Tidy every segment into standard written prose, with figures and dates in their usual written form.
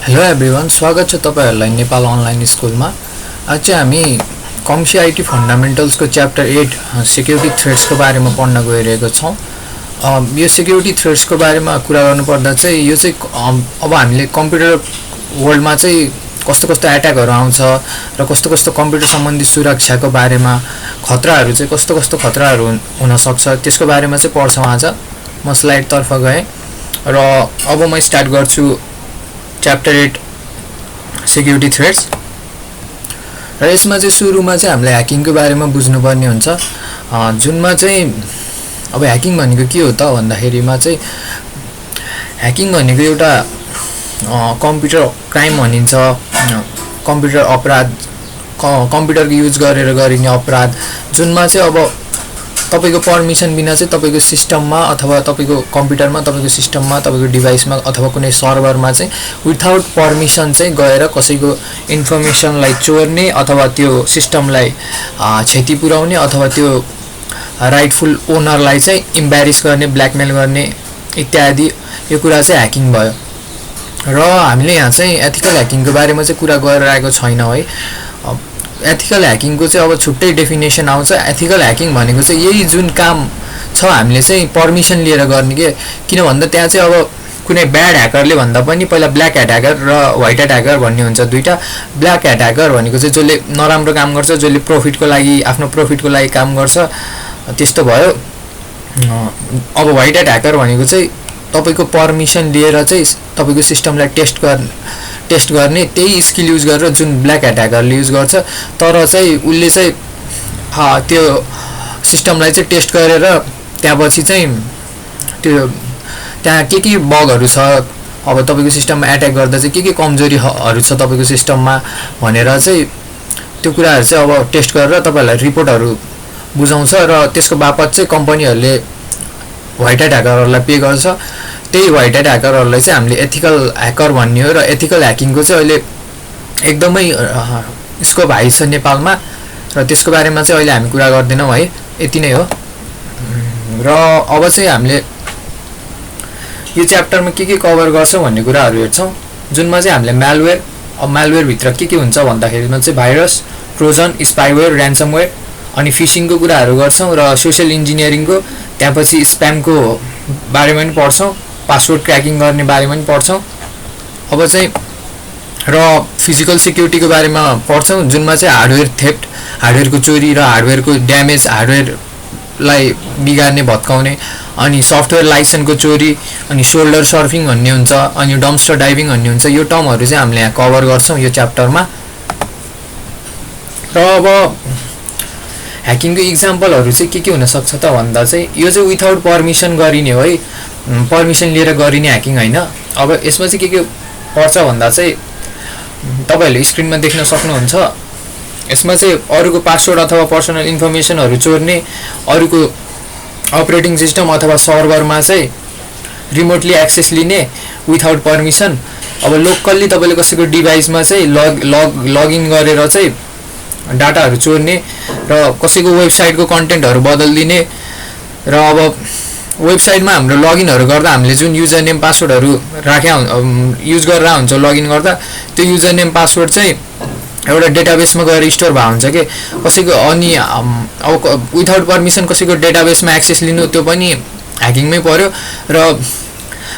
Hello everyone, स्वागत छ तपाईहरुलाई नेपाल अनलाइन स्कुलमा। आज चाहिँ हामी कमसिआइटी फन्डामेन्टल्सको च्याप्टर 8 सेक्युरिटी थ्रेट्सको बारेमा पढ्न गइरहेको छौं। यो सेक्युरिटी थ्रेट्सको बारेमा कुरा गर्नुपर्दा चाहिँ यो चाहिँ अब हामीले कम्प्युटर वर्ल्डमा चाहिँ कस्तो कस्तो एट्याकहरु आउँछ र कस्तो कस्तो कम्प्युटर सम्बन्धी सुरक्षाको बारेमा खतराहरु चाहिँ कस्तो कस्तो खतराहरु हुन सक्छ त्यसको बारेमा चाहिँ पढ्छौं। आज म स्लाइड तर्फ गए र अब म स्टार्ट गर्छु च्याप्टर 8 सेक्युरिटी थ्रेट्स। र यसमा चाहिँ सुरुमा चाहिँ हामीले ह्याकिङको बारेमा बुझ्नुपर्ने हुन्छ, जुनमा चाहिँ अब ह्याकिङ भनेको के हो त भन्दाखेरिमा चाहिँ ह्याकिङ भनेको एउटा कम्प्युटर क्राइम भनिन्छ। कम्प्युटर अपराध, कम्प्युटरको युज गरेर गरिने अपराध जुनमा चाहिँ अब तपाईको पर्मिसन बिना चाहिँ तपाईको सिस्टममा अथवा तपाईको कम्प्युटरमा, तपाईको सिस्टममा, तपाईको डिभाइसमा अथवा कुनै सर्भरमा चाहिँ विदाउट पर्मिसन चाहिँ गएर कसैको इन्फर्मेसनलाई चोर्ने अथवा त्यो सिस्टमलाई क्षति पुर्याउने अथवा त्यो राइटफुल ओनरलाई चाहिँ इम्ब्यारेस गर्ने, ब्ल्याकमेल गर्ने इत्यादि यो कुरा चाहिँ ह्याकिङ भयो। र हामीले यहाँ चाहिँ एथिकल ह्याकिङको बारेमा चाहिँ कुरा गरिरहेको छैनौं है। एथिकल ह्याकिङको चाहिँ अब छुट्टै डेफिनेसन आउँछ। एथिकल ह्याकिङ भनेको चाहिँ यही जुन काम छ हामीले चाहिँ पर्मिसन लिएर गर्ने के, किन भन्दा त्यहाँ चाहिँ अब कुनै ब्याड ह्याकरले भन्दा पनि पहिला ब्ल्याक ह्याट ह्याकर र व्हाइट ह्याट ह्याकर भन्ने हुन्छ दुईटा। ब्ल्याक ह्याट ह्याकर भनेको चाहिँ जसले नराम्रो काम गर्छ, जसले प्रफिटको लागि, आफ्नो प्रफिटको लागि काम गर्छ, त्यस्तो भयो। अब व्हाइट ह्याट ह्याकर भनेको चाहिँ तपाईको पर्मिसन लिएर चाहिँ तपाईको सिस्टमलाई टेस्ट गर्ने त्यही स्किल युज गरेर जुन ब्ल्याक ह्याट ह्याकरले युज गर्छ। तर चाहिँ उले चाहिँ त्यो सिस्टमलाई चाहिँ टेस्ट गरेर त्यसपछि चाहिँ त्यो त्यहाँ के बगहरु छ, अब तपाईको सिस्टममा एट्याक गर्दा चाहिँ के कमजोरीहरु छ तपाईको सिस्टममा भनेर चाहिँ त्यो कुराहरु चाहिँ अब टेस्ट गरेर तपाईहरुलाई रिपोर्टहरु बुझाउँछ र त्यसको बापत चाहिँ कम्पनीहरुले व्हाइट ह्याट ह्याकरहरुलाई पे गर्छ। त्यही व्हाइट ह्याट ह्याकरहरुलाई चाहिँ हामीले एथिकल ह्याकर भन्ने हो। र एथिकल ह्याकिङको चाहिँ अहिले एकदमै स्कोप हाई छ नेपालमा र त्यसको बारेमा चाहिँ अहिले हामी कुरा गर्दैनौं है। यति नै हो। र अब चाहिँ हामीले यो च्याप्टरमा के कभर गर्छौं भन्ने कुराहरु हेर्छौं, जुनमा चाहिँ हामीले म्यालवेयर, अब म्यालवेयर भित्र के हुन्छ भन्दाखेरिमा चाहिँ भाइरस, ट्रोजन, स्पाइवेयर, र्यान्समवेयर अनि फिशिङको कुराहरु गर्छौं र सोशल इन्जिनियरिङको, त्यसपछि स्प्यामको बारेमा पनि पढ्छौं, पासवर्ड क्र्याकिङ गर्ने बारेमा पनि पढ्छौं। अब चाहिँ र फिजिकल सिक्युरिटीको बारेमा पढ्छौं, जुनमा चाहिँ हार्डवेयर थेफ्ट, हार्डवेयरको चोरी र हार्डवेयरको ड्यामेज, हार्डवेयरलाई बिगार्ने भत्काउने, अनि सफ्टवेयर लाइसेन्सको चोरी, अनि शोल्डर सर्फिङ भन्ने हुन्छ, अनि डम्पस्टर डाइभिङ भन्ने हुन्छ। यो टर्महरु चाहिँ हामीले यहाँ कभर गर्छौं यो च्याप्टरमा। र अब ह्याकिङको इक्जाम्पलहरु चाहिँ के हुन सक्छ त भन्दा चाहिँ यो चाहिँ विदाउट पर्मिसन गरिने हो है, पर्मिसन लिएर गरिने ह्याकिङ हैन। अब यसमा चाहिँ के पर्छ भन्दा चाहिँ तपाईहरुले स्क्रिनमा देख्न सक्नुहुन्छ। यसमा चाहिँ अरूको पासवर्ड अथवा पर्सनल इन्फर्मेसनहरु चोर्ने, अरूको अपरेटिङ सिस्टम अथवा सर्भरमा चाहिँ रिमोटली एक्सेस लिने विदाउट पर्मिसन। अब लोकल्ली तपाईले कसैको डिभाइसमा चाहिँ लगइन गरेर चाहिँ डाटाहरु चोर्ने र कसैको वेबसाइटको कन्टेन्टहरु बदल्दिने। र अब वेबसाइटमा हाम्रो लगइनहरु गर्दा हामीले जुन युजर नेम पासवर्डहरु युज गरेर हुन्छ लगइन गर्दा, त्यो युजर नेम पासवर्ड चाहिँ एउटा डेटाबेसमा गएर स्टोर भएको हुन्छ के कसैको। अनि अब विदाउट पर्मिसन कसैको डेटाबेसमा एक्सेस लिनु त्यो पनि ह्याकिङमै पर्यो। र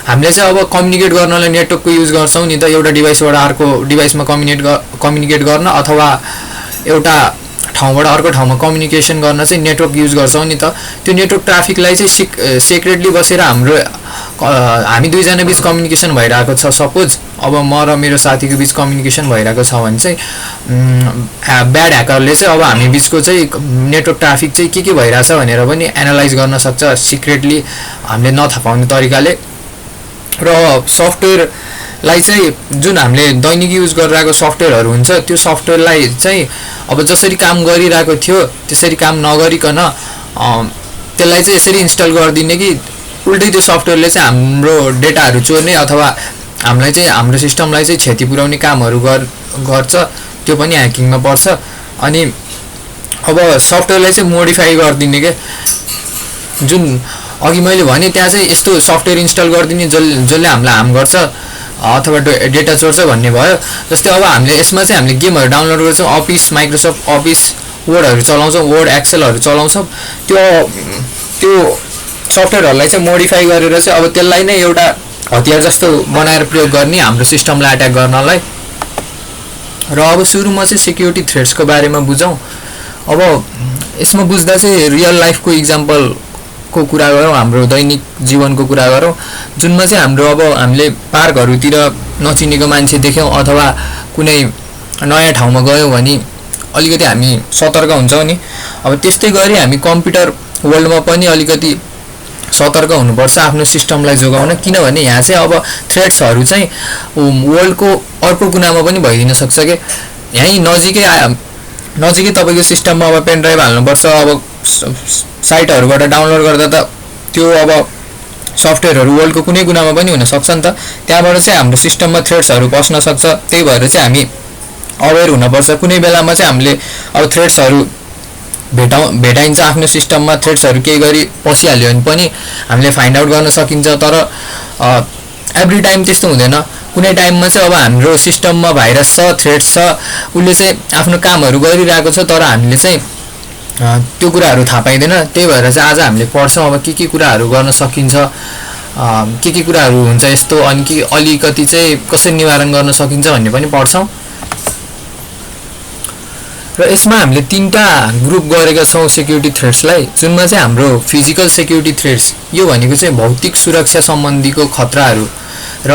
हामीले चाहिँ अब कम्युनिकेट गर्नलाई नेटवर्कको युज गर्छौं नि त, एउटा डिभाइसबाट अर्को डिभाइसमा कम्युनिकेट गर्न अथवा एउटा ठाउँबाट अर्को ठाउँमा कम्युनिकेसन गर्न चाहिँ नेटवर्क युज गर्छौं नि त। त्यो नेटवर्क ट्राफिकलाई चाहिँ सिक्रेटली बसेर हामी दुईजना बीच कम्युनिकेसन भइरहेको छ। सपोज अब म र मेरो साथीको बीच कम्युनिकेसन भइरहेको छ भने चाहिँ ब्याड ह्याकरले चाहिँ अब हामी बीचको चाहिँ नेटवर्क ट्राफिक चाहिँ के भइरहेछ भनेर पनि एनालाइज गर्न सक्छ सिक्रेटली हामीले नथाहा पाउने तरिकाले। र सफ्टवेयरलाई चाहिँ जुन हामीले दैनिक युज गरिरहेको सफ्टवेयरहरु हुन्छ, त्यो सफ्टवेयरलाई चाहिँ अब जसरी काम गरिरहेको थियो त्यसरी काम नगरिकन त्यसलाई चाहिँ यसरी इन्स्टल गरिदिने कि उल्टै त्यो सफ्टवेयरले चाहिँ हाम्रो डेटाहरु चोर्ने अथवा हामीलाई चाहिँ हाम्रो सिस्टमलाई चाहिँ क्षति पुर्याउने कामहरु गर्छ, त्यो पनि ह्याकिङमा पर्छ। अनि अब सफ्टवेयरलाई चाहिँ मोडिफाई गरिदिने के, जुन अघि मैले भने त्यहाँ चाहिँ यस्तो सफ्टवेयर इन्स्टल गरिदिने जसले हामीलाई हार्म गर्छ अथवा डेटा चोर्छ भन्ने भयो। जस्तै अब हामीले यसमा चाहिँ हामीले गेमहरू डाउनलोड गर्छौँ, अफिस माइक्रोसफ्ट अफिस वर्डहरू चलाउँछौँ, वर्ड एक्सेलहरू चलाउँछौँ, त्यो सफ्टवेयरहरूलाई चाहिँ मोडिफाई गरेर चाहिँ अब त्यसलाई नै एउटा हतियार जस्तो बनाएर प्रयोग गर्ने हाम्रो सिस्टमलाई अट्याक गर्नलाई। र अब सुरुमा चाहिँ सेक्युरिटी थ्रेट्सको बारेमा बुझौँ। अब यसमा बुझ्दा चाहिँ रियल लाइफको इक्जाम्पलको कुरा गरौँ, हाम्रो दैनिक जीवनको कुरा गरौँ, जुनमा चाहिँ हाम्रो अब हामीले पार्कहरूतिर नचिनेको मान्छे देख्यौँ अथवा कुनै नयाँ ठाउँमा गयौँ भने अलिकति हामी सतर्क हुन्छौँ नि। अब त्यस्तै गरी हामी कम्प्युटर वर्ल्डमा पनि अलिकति सतर्क हुनुपर्छ आफ्नो सिस्टमलाई जोगाउन, किनभने यहाँ चाहिँ अब थ्रेट्सहरू चाहिँ वर्ल्डको अर्को कुनामा पनि भइदिन सक्छ कि यहीँ नजिकै तपाईँको सिस्टममा अब पेन ड्राइभ हाल्नुपर्छ। अब साइटहरूबाट डाउनलोड गर्दा त त्यो अब सफ्टवेयरहरू वर्ल्डको कुनै कुनामा पनि हुनसक्छ नि त, त्यहाँबाट चाहिँ हाम्रो सिस्टममा थ्रेट्सहरू पस्न सक्छ। त्यही भएर चाहिँ हामी अवेर हुनुपर्छ। कुनै बेलामा चाहिँ हामीले अब थ्रेट्सहरू भेटाइन्छ आफ्नो सिस्टममा, थ्रेट्सहरू केही गरी पसिहाल्यो भने पनि हामीले फाइन्ड आउट गर्न सकिन्छ। तर एभ्री टाइम त्यस्तो हुँदैन। कुनै टाइममा चाहिँ अब हाम्रो सिस्टममा भाइरस छ, थ्रेट्स छ, उसले चाहिँ आफ्नो कामहरू गरिरहेको छ, तर हामीले चाहिँ त्यो कुराहरू थाहा पाइँदैन। त्यही भएर चाहिँ आज हामीले पढ्छौँ अब के कुराहरू गर्न सकिन्छ, के कुराहरू हुन्छ यस्तो, अनि के अलिकति चाहिँ कसरी निवारण गर्न सकिन्छ भन्ने पनि पढ्छौँ। र यसमा हामीले 3टा ग्रुप गरेका छौँ सेक्युरिटी थ्रेट्सलाई, जुनमा चाहिँ हाम्रो फिजिकल सेक्युरिटी थ्रेट्स यो भनेको चाहिँ भौतिक सुरक्षा सम्बन्धीको खतराहरू, र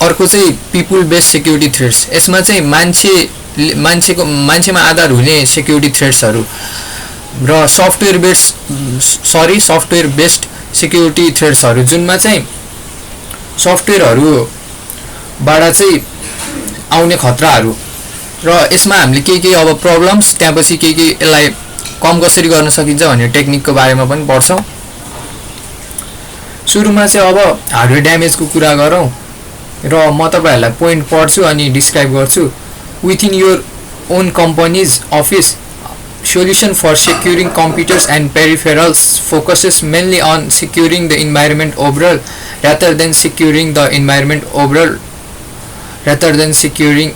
अर्को चाहिँ पिपुल बेस्ड सेक्युरिटी थ्रेट्स, यसमा चाहिँ मान्छेमा आधार हुने सेक्युरिटी थ्रेट्सहरू, र सफ्टवेयर बेस्ड सेक्युरिटी थ्रेट्सहरू, जुनमा चाहिँ सफ्टवेयरहरूबाट चाहिँ आउने खतराहरू, र यसमा हामीले के अब प्रब्लम्स, त्यहाँपछि के यसलाई कम कसरी गर्न सकिन्छ भन्ने टेक्निकको बारेमा पनि पढ्छौँ। सुरुमा चाहिँ अब हार्डवेयर ड्यामेजको कुरा गरौँ, र म तपाईँहरूलाई पोइन्ट पढ्छु अनि डिस्क्राइब गर्छु। Within your own companies office, solution for securing computers and peripherals focuses mainly on securing the environment overall rather than securing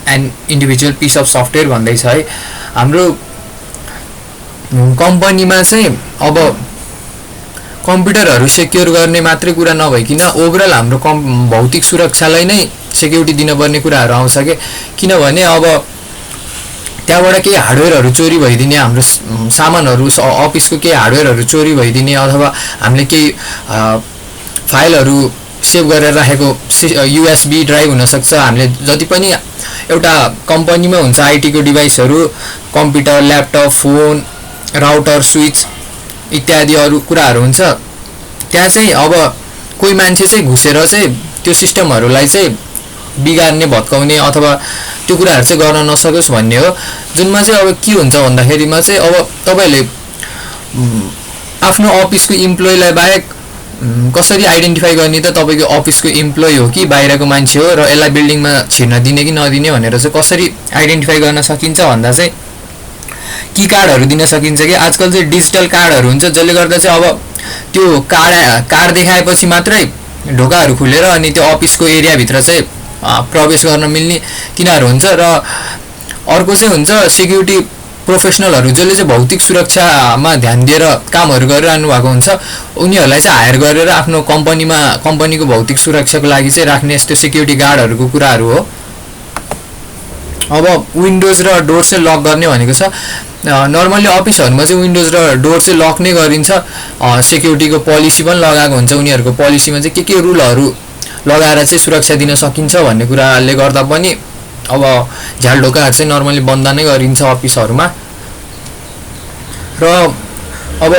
an individual piece of software भन्दैछ है। हाम्रो कम्पनीमा चाहिँ अब कम्प्युटरहरू सेक्योर गर्ने मात्रै कुरा नभइकिन ओभरअल हाम्रो भौतिक सुरक्षालाई नै सेक्युरिटी दिनुपर्ने कुराहरू आउँछ के, किनभने अब त्यहाँबाट केही हार्डवेयरहरू चोरी भइदिने, हाम्रो सामानहरू अफिसको केही हार्डवेयरहरू चोरी भइदिने, अथवा हामीले केही फाइलहरू सेभ गरेर राखेको USB ड्राइभ हुनसक्छ। हामीले जति पनि एउटा कम्पनीमा हुन्छ आइटीको डिभाइसहरू, computer, laptop, phone, router, switch इत्यादि अरू कुराहरू हुन्छ, त्यहाँ चाहिँ अब कोही मान्छे चाहिँ घुसेर चाहिँ त्यो सिस्टमहरूलाई चाहिँ बिगार्ने, भत्काउने अथवा त्यो कुराहरू चाहिँ गर्न नसकोस् भन्ने हो। जुनमा चाहिँ अब के हुन्छ भन्दाखेरिमा चाहिँ अब तपाईँले आफ्नो अफिसको इम्प्लोइलाई बाहेक कसरी आइडेन्टिफाई गर्ने त तपाईँको अफिसको इम्प्लोइ हो कि बाहिरको मान्छे हो, र यसलाई बिल्डिङमा छिर्न दिने कि नदिने भनेर चाहिँ कसरी आइडेन्टिफाई गर्न सकिन्छ भन्दा चाहिँ की कार्डहरू दिन सकिन्छ कि आजकल चाहिँ डिजिटल कार्डहरू हुन्छ, जसले गर्दा चाहिँ अब त्यो कार्ड देखाएपछि मात्रै ढोकाहरू खुलेर अनि त्यो अफिसको एरियाभित्र चाहिँ प्रवेश गर्न मिल्ने तिनीहरू हुन्छ। र अर्को चाहिँ हुन्छ सेक्युरिटी प्रोफेसनलहरू, जसले चाहिँ भौतिक सुरक्षामा ध्यान दिएर कामहरू गरिरहनु भएको हुन्छ, उनीहरूलाई चाहिँ हायर गरेर आफ्नो कम्पनीको भौतिक सुरक्षाको लागि चाहिँ राख्ने यस्तो सेक्युरिटी गार्डहरूको कुराहरू हो। अब विन्डोज र डोर चाहिँ लक गर्ने भनेको छ। नर्मल्ली अफिसहरूमा चाहिँ विन्डोज र डोर चाहिँ लक नै गरिन्छ, सेक्युरिटीको पोलिसी पनि लगाएको हुन्छ, उनीहरूको पोलिसीमा चाहिँ के रुलहरू लगाएर चाहिँ सुरक्षा दिन सकिन्छ भन्ने कुराले गर्दा पनि अब झ्यालढोकाहरू चाहिँ नर्मली बन्द नै गरिन्छ अफिसहरूमा। र अब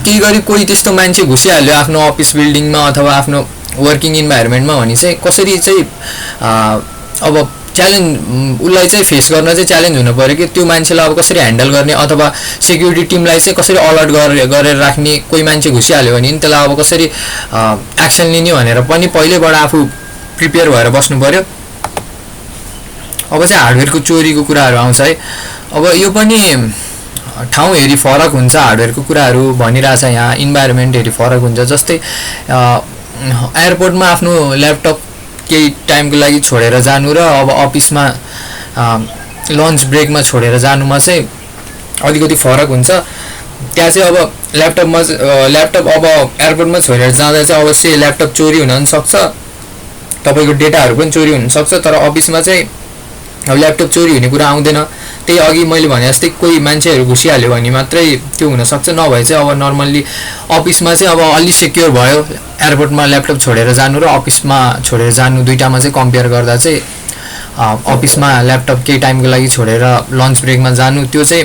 केही गरी कोही त्यस्तो मान्छे घुसिहाल्यो आफ्नो अफिस बिल्डिङमा अथवा आफ्नो वर्किङ इन्भाइरोमेन्टमा भने चाहिँ कसरी चाहिँ अब च्यालेन्ज उसलाई चाहिँ फेस गर्न चाहिँ च्यालेन्ज हुनु पऱ्यो कि त्यो मान्छेलाई अब कसरी ह्यान्डल गर्ने, अथवा सेक्युरिटी टिमलाई चाहिँ कसरी अलर्ट गरेर राख्ने। कोही मान्छे घुसिहाल्यो भने त्यसलाई अब कसरी एक्सन लिने भनेर पनि पहिल्यैबाट आफू प्रिपेयर भएर बस्नु पऱ्यो। अब चाहिँ हार्डवेयरको चोरीको कुराहरू आउँछ है। अब यो पनि ठाउँ हेरी फरक हुन्छ, हार्डवेयरको कुराहरू भनिरहेछ यहाँ, इन्भाइरोमेन्ट हेरी फरक हुन्छ। जस्तै एयरपोर्टमा आफ्नो ल्यापटप केही टाइमको लागि छोडेर जानु र अब अफिसमा लन्च ब्रेकमा छोडेर जानुमा चाहिँ अलिकति फरक हुन्छ। त्यहाँ चाहिँ अब ल्यापटप अब एयरपोर्टमा छोडेर जाँदा चाहिँ अवश्य ल्यापटप चोरी हुन पनि सक्छ, तपाईँको डेटाहरू पनि चोरी हुनसक्छ। तर अफिसमा चाहिँ अब ल्यापटप चोरी हुने कुरा आउँदैन। त्यही अघि मैले भने जस्तै कोही मान्छेहरू घुसिहाल्यो भने मात्रै त्यो हुनसक्छ, नभए चाहिँ अब नर्मल्ली अफिसमा चाहिँ अब अलि सेक्योर भयो। एयरपोर्टमा ल्यापटप छोडेर जानु र अफिसमा छोडेर जानु दुईटामा चाहिँ कम्पेयर गर्दा चाहिँ अफिसमा ल्यापटप केही टाइमको लागि छोडेर लन्च ब्रेकमा जानु त्यो चाहिँ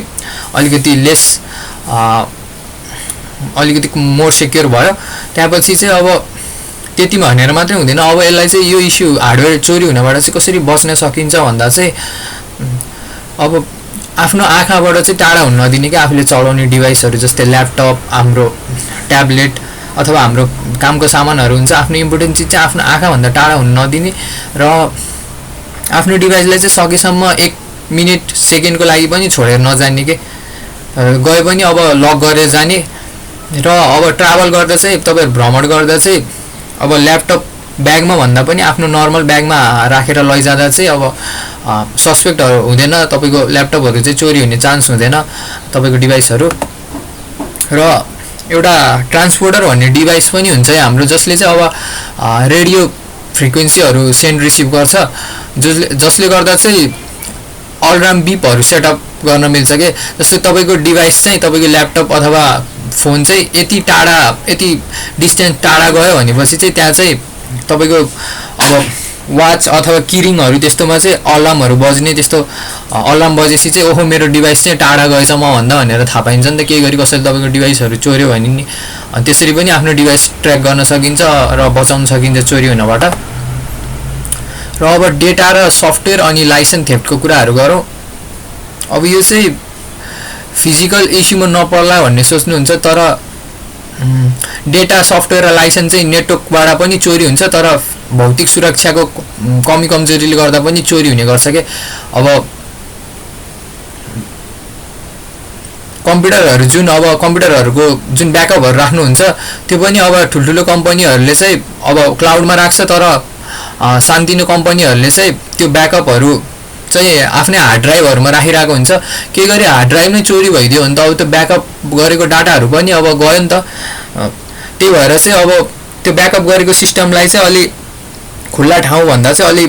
अलिकति मोर सेक्योर भयो। त्यहाँपछि चाहिँ अब त्यति भनेर मात्रै हुँदैन, अब यसलाई चाहिँ यो इस्यु हार्डवेयर चोरी हुनबाट चाहिँ कसरी बच्न सकिन्छ भन्दा चाहिँ अब आफ्नो आँखाबाट चाहिँ टाढा हुन नदिने कि आफूले चलाउने डिभाइसहरू जस्तै ल्यापटप, हाम्रो ट्याब्लेट अथवा हाम्रो कामको सामानहरू हुन्छ, आफ्नो इम्पोर्टेन्ट चिज चाहिँ आफ्नो आँखाभन्दा टाढा हुन नदिने र आफ्नो डिभाइसलाई चाहिँ सकेसम्म 1 मिनेट सेकेन्डको लागि पनि छोडेर नजाने के गए पनि अब लक गरेर जाने। र अब ट्राभल गर्दा चाहिँ तपाईहरु भ्रमण गर्दा चाहिँ अब ल्यापटप ब्यागमा भन्दा पनि आफ्नो नर्मल ब्यागमा राखेर लैजाँदा चाहिँ अब सस्पेक्टहरू हुँदैन, तपाईको ल्यापटपहरू चाहिँ चोरी हुने चान्स हुँदैन तपाईको डिभाइसहरू। र एउटा ट्रान्सपोर्टर भन्ने डिभाइस पनि हुन्छ हाम्रो, जसले चाहिँ अब रेडियो फ्रिक्वेन्सीहरू सेन्ड रिसिभ गर्छ, जसले गर्दा चाहिँ अलराउन्ड बिपहरू सेटअप गर्न मिल्छ के। जस्तै तपाईको डिभाइस चाहिँ तपाईको ल्यापटप अथवा फोन चाहिँ यति डिस्टेन्स टाढा गयो भनेपछि चाहिँ त्यहाँ चाहिँ तपाईको अब वाच अथवा किरिङहरू त्यस्तोमा चाहिँ अलार्महरू बज्ने, त्यस्तो अलार्म बजेपछि चाहिँ ओहो मेरो डिभाइस चाहिँ टाढा गएछ म भन्दा भनेर थाहा पाइन्छ नि त। केही गरी कसैले तपाईको डिभाइसहरू चोर्यो भने नि त्यसरी पनि आफ्नो डिभाइस ट्र्याक गर्न सकिन्छ र बचाउन सकिन्छ चोरी हुनबाट। र अब डेटा र सफ्टवेयर अनि लाइसेन्स थेफ्टको कुराहरू गरौँ। अब यो चाहिँ फिजिकल इस्युमा नपर्ला भन्ने सोच्नुहुन्छ, तर डेटा, सफ्टवेयर र लाइसेन्स चाहिँ नेटवर्कबाट पनि चोरी हुन्छ, तर भौतिक सुरक्षाको कमी कमजोरीले गर्दा पनि चोरी हुने गर्छ के। अब कम्प्युटरहरूको जुन ब्याकअपहरू राख्नुहुन्छ त्यो पनि अब ठुल्ठुलो कम्पनीहरूले चाहिँ अब क्लाउडमा राख्छ, तर सानोतिनो कम्पनीहरूले चाहिँ त्यो ब्याकअपहरू चाहिँ आफ्नै हार्ड ड्राइभहरूमा राखिरहेको हुन्छ। केही गरी हार्ड ड्राइभ नै चोरी भइदियो भने त अब त्यो ब्याकअप गरेको डाटाहरू पनि अब गयो नि त। त्यही भएर चाहिँ अब त्यो ब्याकअप गरेको सिस्टमलाई चाहिँ अलि खुल्ला ठाउँभन्दा चाहिँ अलि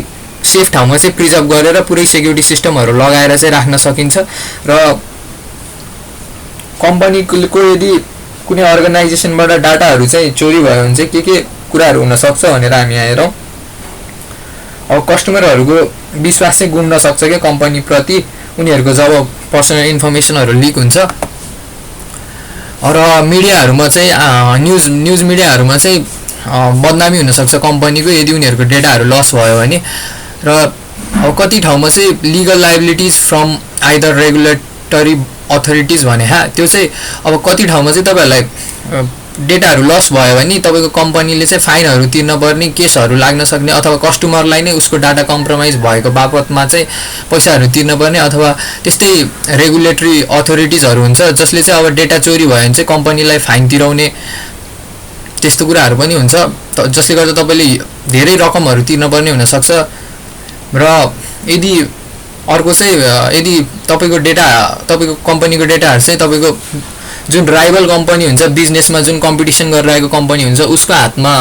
सेफ ठाउँमा चाहिँ प्रिजर्भ गरेर पुरै सेक्युरिटी सिस्टमहरू लगाएर चाहिँ राख्न सकिन्छ। र कम्पनीको यदि कुनै अर्गनाइजेसनबाट डाटाहरू चाहिँ चोरी भयो भने चाहिँ के कुराहरू हुनसक्छ भनेर हामी हेरौँ। अब कस्टमरहरूको विश्वास चाहिँ गुम्न सक्छ क्या कम्पनीप्रति, उनीहरूको जब पर्सनल इन्फर्मेसनहरू लिक हुन्छ। र मिडियाहरूमा चाहिँ न्युज मिडियाहरूमा चाहिँ बदनामी हुनसक्छ कम्पनीको यदि उनीहरूको डेटाहरू लस भयो भने। र अब कति ठाउँमा चाहिँ legal liabilities from either regulatory authorities भने त्यो चाहिँ अब कति ठाउँमा चाहिँ तपाईहरुलाई डेटाहरू लस भयो भने तपाईको कम्पनीले चाहिँ फाइनहरू तिर्न पर्ने, केसहरू लाग्न सक्ने, अथवा कस्टमरलाई नै उसको डाटा कम्प्रोमाइज भएको बापतमा चाहिँ पैसाहरू तिर्न पर्ने, अथवा त्यस्तै रेगुलेटरी अथोरिटिजहरू हुन्छ जसले चाहिँ अब डेटा चोरी भयो भने चाहिँ कम्पनीलाई फाइन तिराउने, त्यस्तो कुराहरू पनि हुन्छ, जसले गर्दा तपाईले धेरै रकमहरू तिर्न पर्ने हुनसक्छ। र यदि अर्को चाहिँ यदि तपाईको कम्पनीको डेटाहरू चाहिँ तपाईको जुन राइभल कम्पनी हुन्छ, बिजनेसमा जुन कम्पिटिसन गरिरहेको कम्पनी हुन्छ उसको हातमा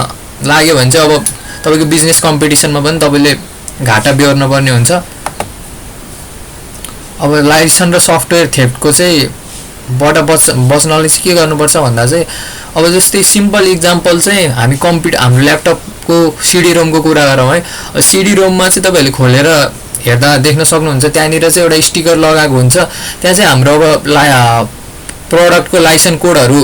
लाग्यो भने चाहिँ अब तपाईको बिजनेस कम्पिटिसनमा पनि तपाईले घाटा बेहोर्न पर्ने हुन्छ। अब लाइसेन्स र सफ्टवेयर थेफ्टको चाहिँ बच्नलाई चाहिँ के गर्नुपर्छ भन्दा चाहिँ अब जस्तै सिम्पल इक्जाम्पल चाहिँ हामी हाम्रो ल्यापटपको सिडी रोमको कुरा गरौँ है। सिडी रोममा चाहिँ तपाईहरुले खोलेर हेर्दा देख्न सक्नुहुन्छ त्यहाँनिर चाहिँ एउटा स्टिकर लगाएको हुन्छ, त्यहाँ चाहिँ हाम्रो अब प्रोडक्टको लाइसेन्स कोडहरू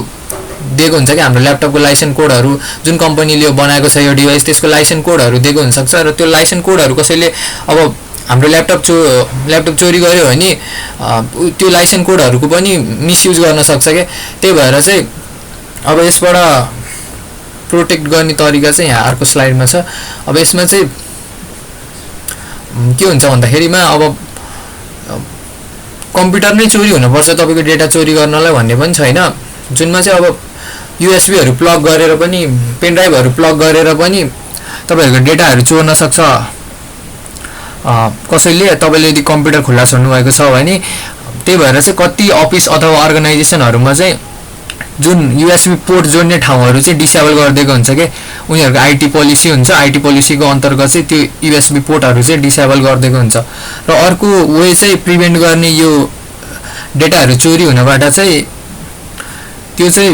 दिएको हुन्छ कि हाम्रो ल्यापटपको लाइसेन्स कोडहरू जुन कम्पनीले बनाएको छ यो डिभाइस त्यसको लाइसेन्स कोडहरू दिएको हुनसक्छ। र त्यो लाइसेन्स कोडहरू कसैले अब हाम्रो ल्यापटप चोरी गर्यो भने त्यो लाइसेन्स कोडहरूको पनि मिसयुज गर्न सक्छ के। त्यही भएर चाहिँ अब यसबाट प्रोटेक्ट गर्ने तरिका चाहिँ यहाँ अर्को स्लाइडमा छ। अब यसमा चाहिँ के हुन्छ भन्दाखेरिमा अब कम्प्युटर नै चोरी हुनुपर्छ तपाईको डेटा चोरी गर्नलाई भन्ने पनि छैन, जुनमा चाहिँ अब युएसबीहरू प्लग गरेर पनि, पेन ड्राइभहरू प्लग गरेर पनि तपाईहरुको डेटाहरु चोर्न सक्छ। कसैले तपाईले यदि कम्प्युटर खुल्ला छोड्नु भएको छ भने त्यही भएर चाहिँ कति अफिस अथवा अर्गनाइजेसनहरुमा चाहिँ जुन यूएसबी पोर्ट जोड्ने ठाउँहरु चाहिँ डिसेबल गरिदिएको हुन्छ के उनीहरुको आईटी पोलिसी हुन्छ। आईटी पोलिसीको अन्तर्गत चाहिँ त्यो यूएसबी पोर्टहरु चाहिँ डिसेबल गरिदिएको हुन्छ। र अर्को वे चाहिँ प्रिभेन्ट गर्ने यो डेटाहरु चोरी हुनबाट चाहिँ त्यो चाहिँ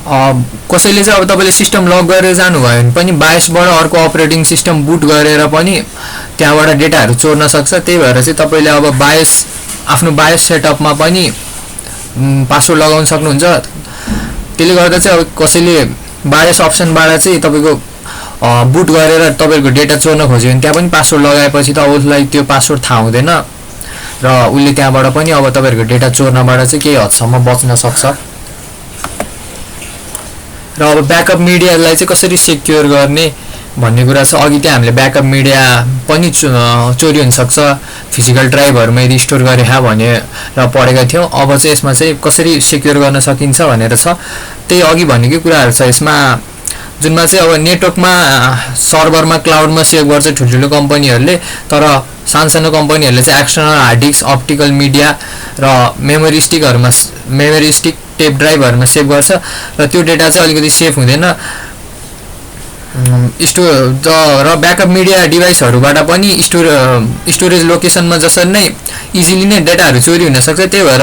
कसैले चाहिँ अब तपाईले सिस्टम लक गरेर जानुभयो भने पनि बायसबाट अर्को अपरेटिङ सिस्टम बुट गरेर पनि त्यहाँबाट डेटाहरु चोर्न सक्छ। त्यही भएर चाहिँ तपाईले अब बायस आफ्नो बायस सेटअपमा पनि पासवर्ड लगाउन सक्नुहुन्छ। त्यसले गर्दा चाहिँ अब कसैले बायस अप्सनबाट चाहिँ तपाईको बुट गरेर तपाईको डेटा चोर्न खोज्यो भने त्यहाँ पनि पासवर्ड लगाएपछि त उसलाई त्यो पासवर्ड थाहा हुँदैन र उले त्यहाँबाट पनि अब तपाईहरुको डेटा चोर्नबाट चाहिँ केही हदसम्म बच्न सक्छ। र अब ब्याकअप मिडियालाई चाहिँ कसरी सेक्युर गर्ने भन्ने कुरा छ। अघि चाहिँ हामीले ब्याकअप मिडिया पनि चोरी हुन सक्छ फिजिकल ड्राइभहरुमा यदि स्टोर गरेहा भनेर पढेका थियौ। अब चाहिँ यसमा चाहिँ कसरी सेक्युर गर्न सकिन्छ भनेर छ। त्यही अघि भनेकै कुराहरु छ यसमा जुनमा चाहिँ अब नेटवर्कमा सर्भरमा क्लाउडमा सेभ गर्छ ठुलठुलो कम्पनीहरुले। तर सानसानो कम्पनीहरुले चाहिँ external hard disk optical media र मेमोरी स्टिक टेप ड्राइभहरुमा सेभ गर्छ र त्यो डेटा चाहिँ अलिकति सेफ हुँदैन। र ब्याकअप मिडिया डिभाइसहरुबाट पनि स्टोरेज लोकेसनमा जसरी नै इजिली नै डेटाहरु चोरी हुन सक्छ। त्यही भएर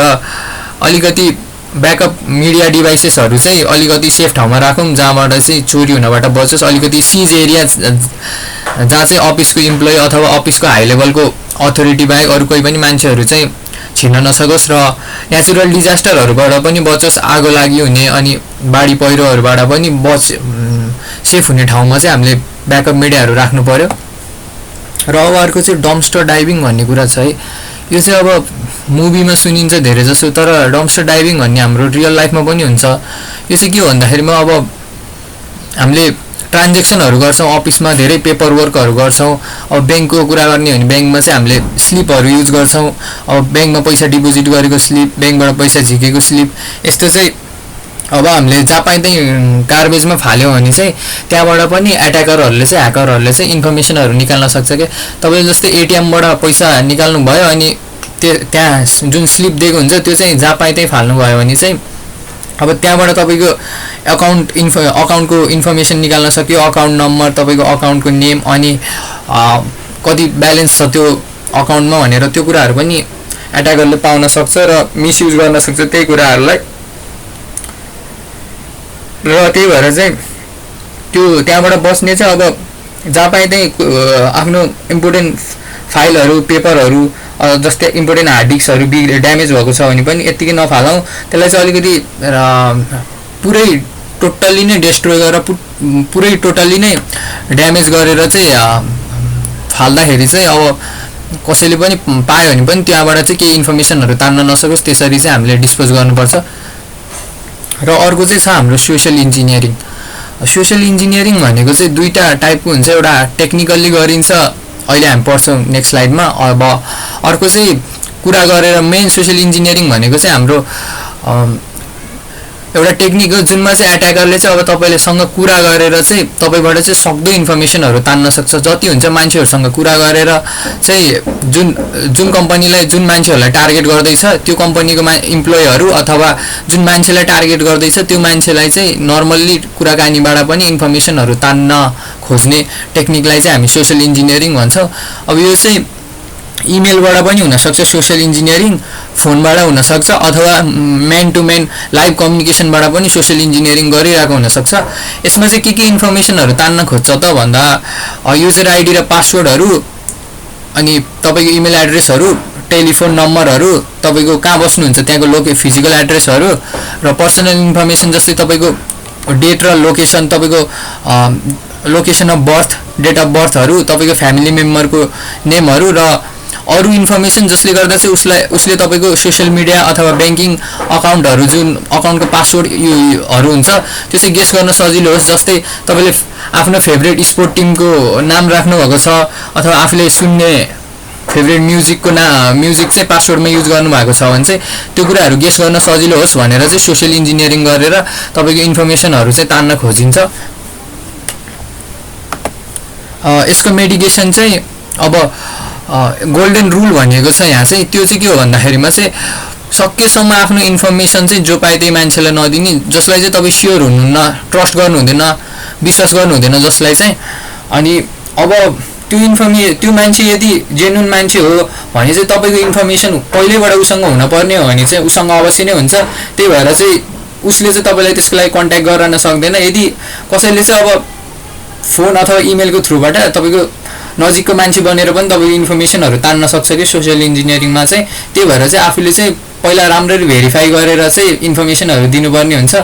अलिकति ब्याकअप मिडिया डिभाइसेसहरु चाहिँ अलिकति सेफ ठाउँमा राखौं जहाँबाट चाहिँ चोरी हुनबाट बचोस्। अलिकति सीज एरिया जहाँ चाहिँ अफिसको इम्प्लोइ अथवा अफिसको हाई लेभलको अथोरिटी बाहेक अरु कोही पनि मान्छेहरु चाहिँ छिर्न नसकोस् र नेचुरल डिजास्टरहरुबाट पनि बचोस्। आगो लागि हुने अनि बाढी पहिरोहरुबाट पनि सेफ हुने ठाउँमा चाहिँ हामीले ब्याकअप मिडियाहरु राख्नु पर्यो। र अब अर्को चाहिँ डम्पस्टर डाइभिङ भन्ने कुरा छ है। यो चाहिँ अब मुभीमा सुनिन्छ धेरै जसो तर डम्पस्टर डाइभिङ भन्ने हाम्रो रियल लाइफमा पनि हुन्छ। यो चाहिँ के हो भन्दाखेरिमा अब हामीले ट्रान्ज्याक्सनहरु गर्छौं अफिसमा धेरै पेपर वर्कहरु गर्छौं। अब बैंकको कुरा गर्ने हो भने बैंकमा चाहिँ हामीले स्लिपहरु युज गर्छौं। अब बैंकमा पैसा डिपोजिट गरेको स्लिप बैंकबाट पैसा झिकेको स्लिप यस्तो चाहिँ अब हामीले जहाँ पाए त्यही गार्बेजमा फाल्यो भने चाहिँ त्यहाँबाट पनि एट्याकरहरुले चाहिँ ह्याकरहरुले चाहिँ इन्फर्मेसनहरु निकाल्न सक्छ के। तपाईले जस्तै एटीएमबाट पैसा निकाल्नु भयो अनि त्यहाँ जुन स्लिप दिएको हुन्छ त्यो चाहिँ जहाँ पाए त्यही फाल्नु भयो भने चाहिँ अब त्यहाँबाट तपाईको अकाउन्टको इन्फर्मेसन निकाल्न सक्यो। अकाउन्ट नम्बर तपाईको अकाउन्टको नेम अनि कति ब्यालेन्स छ त्यो अकाउन्टमा भनेर त्यो कुराहरु पनि एट्याकरले पाउन सक्छ र मिसयुज गर्न सक्छ त्यही कुराहरुलाई। र त्यही भएर चाहिँ त्यो त्यहाँबाट बस्ने चाहिँ अब जहाँ पाए त्यही आफ्नो इम्पोर्टेन्ट फाइलहरु पेपरहरु जस्तै इम्पोर्टेन्ट हार्ड डिस्कहरु ड्यामेज भएको छ भने पनि यतिकै नफालौं। त्यसलाई चाहिँ अलिकति पुरै टोटली नै डिस्ट्रोय गरेर पुरै टोटली नै ड्यामेज गरेर चाहिँ फाल्दाखेरि चाहिँ अब कसैले पनि पायो भने पनि त्यहाँबाट चाहिँ केही इन्फर्मेसनहरु तान्न नसकोस् त्यसरी चाहिँ हामीले डिस्पोज गर्नुपर्छ। र अर्को चाहिँ छ हाम्रो सोशल इन्जिनियरिङ। सोशल इन्जिनियरिङ भनेको चाहिँ दुईटा टाइपको हुन्छ। एउटा टेक्निकली गरिन्छ अहिले हामी पढ्छौं नेक्स्ट स्लाइडमा। अब अर्को चाहिँ कुरा गरेर मेन सोशल इन्जिनियरिङ भनेको चाहिँ हाम्रो एउटा टेक्निक हो जुनमा चाहिँ एट्याकरले चाहिँ अब तपाईलेसँग कुरा गरेर चाहिँ तपाईबाट चाहिँ सक्दो इन्फर्मेसनहरु तान्न सक्छ। जति हुन्छ मान्छेहरुसँग कुरा गरेर चाहिँ जुन कम्पनीलाई जुन मान्छेहरुलाई टार्गेट गर्दै छ त्यो कम्पनीको इम्प्लोइहरु अथवा जुन मान्छेलाई टार्गेट गर्दै छ त्यो मान्छेलाई चाहिँ नर्मल्ली कुराकानीबाट पनि इन्फर्मेसनहरु तान्न खोज्ने टेक्निकलाई चाहिँ हामी सोशल इन्जिनियरिङ भन्छौं। अब यो चाहिँ इमेलबाट पनि हुन सक्छ सोशल इन्जिनियरिङ, फोनबाट हुन सक्छ अथवा म्यान टु म्यान लाइभ कम्युनिकेसनबाट पनि सोशल इन्जिनियरिङ गरिरहेको हुन सक्छ। यसमा चाहिँ के इन्फर्मेसनहरु तान्न खोज्छ त भन्दा युजर आइडी र पासवर्डहरु अनि तपाईको इमेल एड्रेसहरु टेलिफोन नम्बरहरु तपाईको कहाँ बस्नुहुन्छ त्यहाँको फिजिकल एड्रेसहरु र पर्सनल इन्फर्मेसन जस्तै तपाईको डेट र लोकेसन तपाईको location of birth date of बर्थहरु तपाईको फ्यामिली मेम्बरको नेमहरु र अरु इन्फर्मेसन जसले गर्दा चाहिँ उसले तपाईको सोशल मिडिया अथवा बैंकिङ अकाउन्टहरु जुन अकाउन्टको पासवर्डहरु हुन्छ त्यो चाहिँ गेस गर्न सजिलो होस्। जस्तै तपाईले आफ्नो फेभरेट स्पोर्ट टिमको नाम राख्नु भएको छ अथवा आफूले सुन्ने फेभरेट म्युजिक चाहिँ पासवर्डमा युज गर्नु भएको छ भने चाहिँ त्यो कुराहरु गेस गर्न सजिलो होस् भनेर चाहिँ सोशल इन्जिनियरिङ गरेर तपाईको इन्फर्मेसनहरु चाहिँ तान्न खोजिन्छ। यसको मेडिकेसन चाहिँ अब गोल्डन रुल भनेको छ यहाँ चाहिँ, त्यो चाहिँ के हो भन्दाखेरिमा चाहिँ सकेसम्म आफ्नो इन्फर्मेसन चाहिँ जो पाए त्यही मान्छेलाई नदिने, जसलाई चाहिँ तपाईँ स्योर हुनुहुन्न, ट्रस्ट गर्नु हुँदैन, विश्वास गर्नु हुँदैन जसलाई चाहिँ। अनि अब त्यो मान्छे यदि जेन्युन मान्छे हो भने चाहिँ तपाईँको इन्फर्मेसन पहिल्यैबाट उसँग हुनपर्ने हो भने चाहिँ उसँग अवश्य नै हुन्छ। त्यही भएर चाहिँ उसले चाहिँ तपाईँलाई त्यसको लागि कन्ट्याक्ट गर्न सक्दैन। यदि कसैले चाहिँ अब फोन अथवा इमेलको थ्रुबाट तपाईँको नजिकको मान्छे बनेर पनि तपाईँको इन्फर्मेसनहरू तान्न सक्छ कि सोसियल इन्जिनियरिङमा चाहिँ। त्यही भएर चाहिँ आफूले चाहिँ पहिला राम्ररी भेरिफाई गरेर चाहिँ इन्फर्मेसनहरू दिनुपर्ने हुन्छ।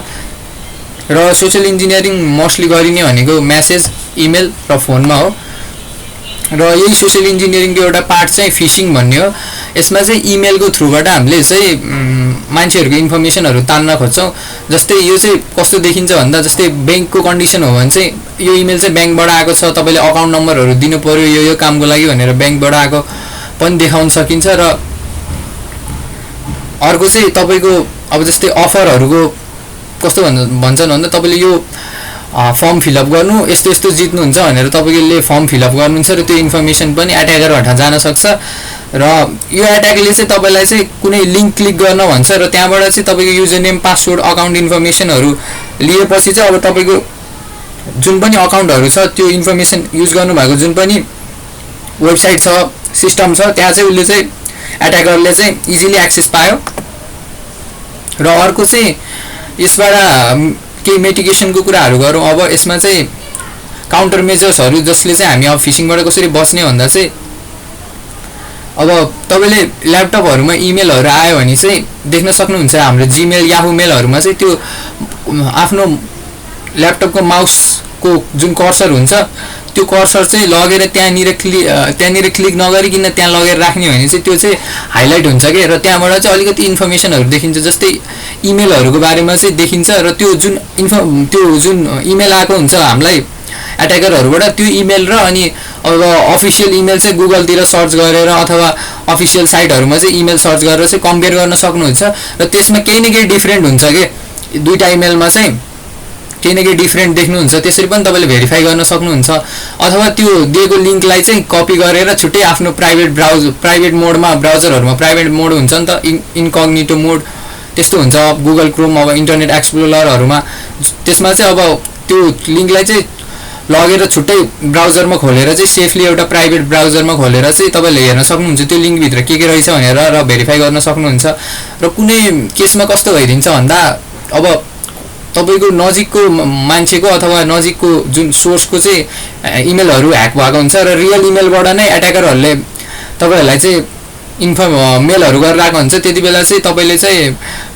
र सोसियल इन्जिनियरिङ मोस्टली गरिने भनेको म्यासेज, इमेल र फोनमा हो। र यही सोसियल इन्जिनियरिङको एउटा पार्ट चाहिँ फिसिङ भन्ने हो। यसमा चाहिँ इमेलको थ्रुबाट हामीले चाहिँ मान्छेहरूको इन्फर्मेसनहरू तान्न खोज्छौँ। जस्तै यो चाहिँ कस्तो देखिन्छ भन्दा, जस्तै ब्याङ्कको कन्डिसन हो भने चाहिँ यो इमेल चाहिँ ब्याङ्कबाट आएको छ, तपाईँले अकाउन्ट नम्बरहरू दिनु पऱ्यो यो कामको लागि भनेर ब्याङ्कबाट आएको पनि देखाउन सकिन्छ। र अर्को चाहिँ तपाईँको अब जस्तै अफरहरूको कस्तो भन्छन् भन्दा तपाईँले यो फर्म फिलअप गर्नु, यस्तो यस्तो जित्नुहुन्छ भनेर तपाईँले फर्म फिलअप गर्नुहुन्छ र त्यो इन्फर्मेसन पनि एट्याकरबाट जान सक्छ। र यो एट्याकले चाहिँ तपाईँलाई चाहिँ कुनै लिङ्क क्लिक गर्न भन्छ र त्यहाँबाट चाहिँ तपाईँको युजर नेम, पासवर्ड, अकाउन्ट इन्फर्मेसनहरू लिएपछि चाहिँ अब तपाईँको जुन पनि अकाउन्टहरू छ त्यो इन्फर्मेसन युज गर्नुभएको जुन पनि वेबसाइट छ, सिस्टम छ, त्यहाँ चाहिँ उसले चाहिँ एट्याकरले चाहिँ इजिली एक्सेस पायो। र अर्को चाहिँ यसबाट केही मेडिकेसनको कुराहरू गरौँ। अब यसमा चाहिँ काउन्टर मेजर्सहरू जसले चाहिँ हामी अब फिसिङबाट कसरी बच्ने भन्दा चाहिँ अब तपाईँले ल्यापटपहरूमा इमेलहरू आयो भने चाहिँ देख्न सक्नुहुन्छ हाम्रो जिमेल, याहू मेलहरूमा चाहिँ त्यो आफ्नो ल्यापटपको माउसको जुन कर्सर हुन्छ त्यो कर्सर चाहिँ लगेर त्यहाँनिर क्लिक नगरिकन त्यहाँ लगेर राख्ने भने चाहिँ त्यो चाहिँ हाइलाइट हुन्छ कि, र त्यहाँबाट चाहिँ अलिकति इन्फर्मेसनहरू देखिन्छ। जस्तै इमेलहरूको बारेमा चाहिँ देखिन्छ र त्यो जुन इमेल आएको हुन्छ हामीलाई एट्याकरहरूबाट त्यो इमेल र अनि अब अफिसियल इमेल चाहिँ गुगलतिर सर्च गरेर अथवा अफिसियल साइटहरूमा चाहिँ इमेल सर्च गरेर चाहिँ कम्पेयर गर्न सक्नुहुन्छ। र त्यसमा केही न केही डिफ्रेन्ट हुन्छ कि, दुईवटा इमेलमा चाहिँ केही न केही डिफ्रेन्ट देख्नुहुन्छ। त्यसरी पनि तपाईँले भेरिफाई गर्न सक्नुहुन्छ। अथवा त्यो दिएको लिङ्कलाई चाहिँ कपी गरेर छुट्टै आफ्नो प्राइभेट मोडमा, ब्राउजरहरूमा प्राइभेट मोड हुन्छ नि त, इन्कग्निटो मोड त्यस्तो हुन्छ गुगल क्रोम, अब इन्टरनेट एक्सप्लोररहरूमा। त्यसमा चाहिँ अब त्यो लिङ्कलाई चाहिँ लगेर छुट्टै ब्राउजरमा खोलेर चाहिँ सेफली एउटा प्राइभेट ब्राउजरमा खोलेर चाहिँ तपाईँले हेर्न सक्नुहुन्छ त्यो लिङ्कभित्र के रहेछ भनेर, र भेरिफाई गर्न सक्नुहुन्छ। र कुनै केसमा कस्तो भइदिन्छ भन्दा अब तपाईँको नजिकको मान्छेको अथवा नजिकको जुन सोर्सको चाहिँ इमेलहरू ह्याक भएको हुन्छ र रियल इमेलबाट नै एट्याकरहरूले तपाईँहरूलाई चाहिँ मेलहरू गरेर आएको हुन्छ। त्यति बेला चाहिँ तपाईँले चाहिँ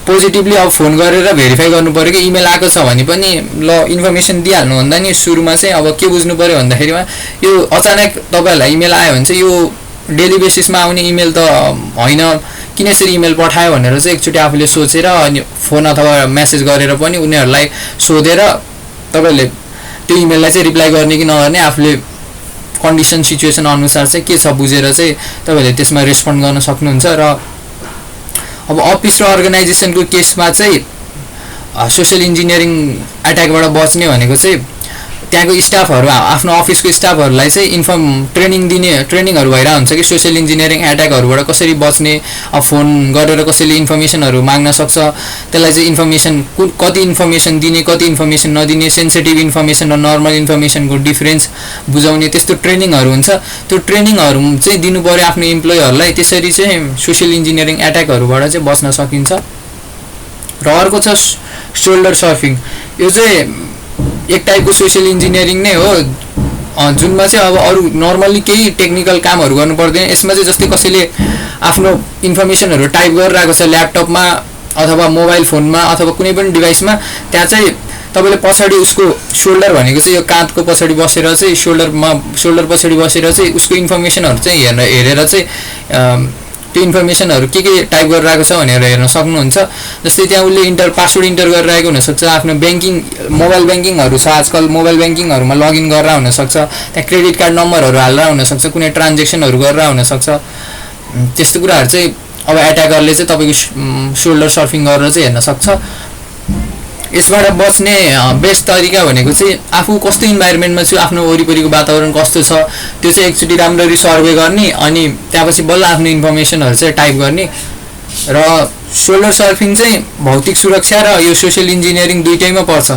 पोजिटिभली अब फोन गरेर भेरिफाई गर्नु पऱ्यो कि इमेल आएको छ भने पनि ल इन्फर्मेसन दिइहाल्नुभन्दा नि सुरुमा चाहिँ अब के बुझ्नु पऱ्यो भन्दाखेरिमा यो अचानक तपाईँहरूलाई इमेल आयो भने चाहिँ यो डेली बेसिसमा आउने इमेल त होइन, किन यसरी इमेल पठायो भनेर चाहिँ एकचोटि आफूले सोचेर अनि फोन अथवा मेसेज गरेर पनि उनीहरूलाई सोधेर तपाईँले त्यो इमेललाई चाहिँ रिप्लाई गर्ने कि नगर्ने आफूले कन्डिसन सिचुएसन अनुसार चाहिँ के छ बुझेर चाहिँ तपाईँले त्यसमा रेस्पोन्ड गर्न सक्नुहुन्छ। र अब अफिस र अर्गनाइजेसनको केसमा चाहिँ सोसियल इन्जिनियरिङ एट्याकबाट बच्ने भनेको चाहिँ त्यहाँको स्टाफहरू, आफ्नो अफिसको स्टाफहरूलाई चाहिँ ट्रेनिङहरू भइरहेको हुन्छ कि सोसियल इन्जिनियरिङ एट्याकहरूबाट कसरी बच्ने, फोन गरेर कसैले इन्फर्मेसनहरू माग्न सक्छ, त्यसलाई चाहिँ कति इन्फर्मेसन दिने, कति इन्फर्मेसन नदिने, सेन्सिटिभ इन्फर्मेसन र नर्मल इन्फर्मेसनको डिफरेन्स बुझाउने त्यस्तो ट्रेनिङहरू हुन्छ। त्यो ट्रेनिङहरू चाहिँ दिनु पऱ्यो आफ्नो इम्प्लोइहरूलाई। त्यसरी चाहिँ सोसियल इन्जिनियरिङ एट्याकहरूबाट चाहिँ बच्न सकिन्छ। र अर्को छ सोल्डर सर्फिङ। यो चाहिँ एक टाइपको सोसियल इन्जिनियरिङ नै हो जुनमा चाहिँ अब अरू नर्मल्ली केही टेक्निकल कामहरू गर्नु पर्दैन। यसमा चाहिँ जस्तै कसैले आफ्नो इन्फर्मेसनहरू टाइप गरिरहेको छ ल्यापटपमा अथवा मोबाइल फोनमा अथवा कुनै पनि डिभाइसमा, त्यहाँ चाहिँ तपाईँले पछाडि उसको सोल्डर भनेको चाहिँ यो काँधको पछाडि बसेर चाहिँ सोल्डर पछाडि बसेर चाहिँ उसको इन्फर्मेसनहरू चाहिँ हेरेर चाहिँ त्यो इन्फर्मेसनहरू के टाइप गरिरहेको छ भनेर हेर्न सक्नुहुन्छ। जस्तै त्यहाँ उसले पासवर्ड इन्टर गरिरहेको हुनसक्छ, आफ्नो मोबाइल ब्याङ्किङहरू छ आजकल, मोबाइल ब्याङ्किङहरूमा लगइन गरेर हुनसक्छ, त्यहाँ क्रेडिट कार्ड नम्बरहरू हालेर हुनसक्छ, कुनै ट्रान्जेक्सनहरू गरेर हुनसक्छ। त्यस्तो कुराहरू चाहिँ अब एट्याकरले चाहिँ तपाईँको सोल्डर सर्फिङ गरेर चाहिँ हेर्न सक्छ। यसबाट बच्ने बेस्ट तरिका भनेको चाहिँ आफू कस्तो इन्भाइरोमेन्टमा छु, आफ्नो वरिपरिको वातावरण कस्तो छ त्यो चाहिँ एकचोटि राम्ररी सर्वे गर्ने, अनि त्यसपछि बल्ल आफ्नो इन्फर्मेसनहरू चाहिँ टाइप गर्ने। र सोलर सर्फिङ चाहिँ भौतिक सुरक्षा र यो सोसियल इन्जिनियरिङ दुइटैमा पर्छ।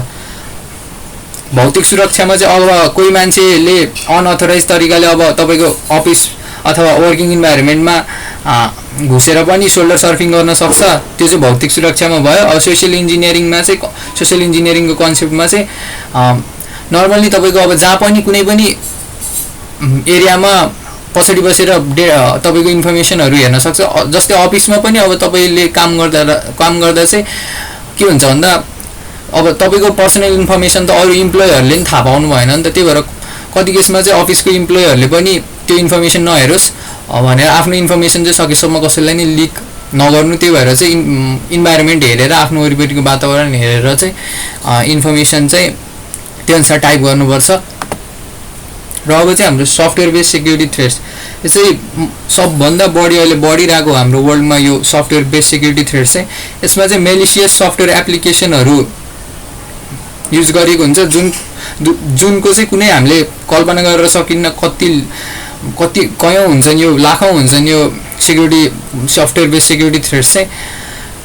भौतिक सुरक्षामा चाहिँ अब कोही मान्छेले अनअथोराइज तरिकाले अब तपाईँको अफिस अथवा वर्किङ इन्भाइरोमेन्टमा घुसेर पनि सोलर सर्फिङ गर्न सक्छ, त्यो चाहिँ भौतिक सुरक्षामा भयो। अब सोसियल इन्जिनियरिङमा चाहिँ सोसियल इन्जिनियरिङको कन्सेप्टमा चाहिँ नर्मल्ली तपाईँको अब जहाँ पनि कुनै पनि एरियामा पछाडि बसेर तपाईँको इन्फर्मेसनहरू हेर्न सक्छ। जस्तै अफिसमा पनि अब तपाईँले काम गर्दा चाहिँ के हुन्छ भन्दा अब तपाईँको पर्सनल इन्फर्मेसन त अरू इम्प्लोयरहरूले पनि थाहा पाउनु भएन नि त, त्यही भएर कति केसमा चाहिँ अफिसको इम्प्लोयरहरूले पनि त्यो इन्फर्मेसन नहेरोस् भनेर आफ्नो इन्फर्मेसन चाहिँ सकेसम्म कसैलाई नि लिक नगर्नु। त्यही भएर चाहिँ इन्भाइरोमेन्ट हेरेर आफ्नो वरिपरिको वातावरण हेरेर चाहिँ इन्फर्मेसन चाहिँ त्यो अनुसार टाइप गर्नुपर्छ। र अब चाहिँ हाम्रो सफ्टवेयर बेस्ड सेक्युरिटी थ्रेट्स, यो चाहिँ सबभन्दा बढी अहिले बढिरहेको हाम्रो वर्ल्डमा यो सफ्टवेयर बेस्ड सेक्युरिटी थ्रेट्स चाहिँ। यसमा चाहिँ मेलिसियस सफ्टवेयर एप्लिकेसनहरू युज गरेको हुन्छ, जुनको चाहिँ कुनै हामीले कल्पना गरेर सकिन्न कति कयौँ हुन्छन्, यो लाखौँ हुन्छन् यो security software based security threats चाहिँ।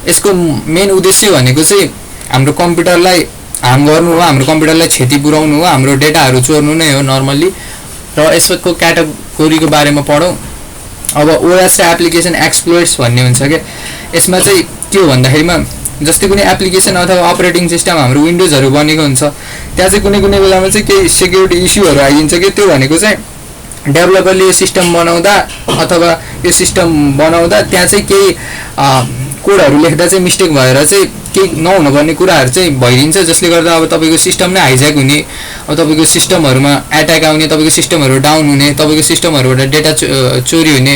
यसको मेन उद्देश्य भनेको चाहिँ हाम्रो कम्प्युटरलाई हार्म गर्नु हो, हाम्रो कम्प्युटरलाई क्षति पुर्याउनु हो, हाम्रो डेटाहरू चोर्नु नै हो नर्मल्ली। र यसको क्याटेगोरीको बारेमा पढौँ। अब ओएस एप्लिकेसन एक्सप्लोइट्स भन्ने हुन्छ क्या। यसमा चाहिँ के हो भन्दाखेरिमा जस्तै कुनै एप्लिकेसन अथवा अपरेटिङ सिस्टम हाम्रो विन्डोजहरू बनेको हुन्छ, त्यहाँ चाहिँ कुनै बेलामा चाहिँ केही सेक्युरिटी इस्युहरू आइदिन्छ कि त्यो भनेको चाहिँ डेभलपरले यो सिस्टम बनाउँदा अथवा यो सिस्टम बनाउँदा त्यहाँ चाहिँ केही कोडहरू लेख्दा चाहिँ मिस्टेक भएर चाहिँ केही नहुनुपर्ने कुराहरू चाहिँ भइदिन्छ, जसले गर्दा अब तपाईँको सिस्टम नै हाइज्याक हुने, अब तपाईँको सिस्टमहरूमा एट्याक आउने, तपाईँको सिस्टमहरू डाउन हुने, तपाईँको सिस्टमहरूबाट डेटा चोरी हुने,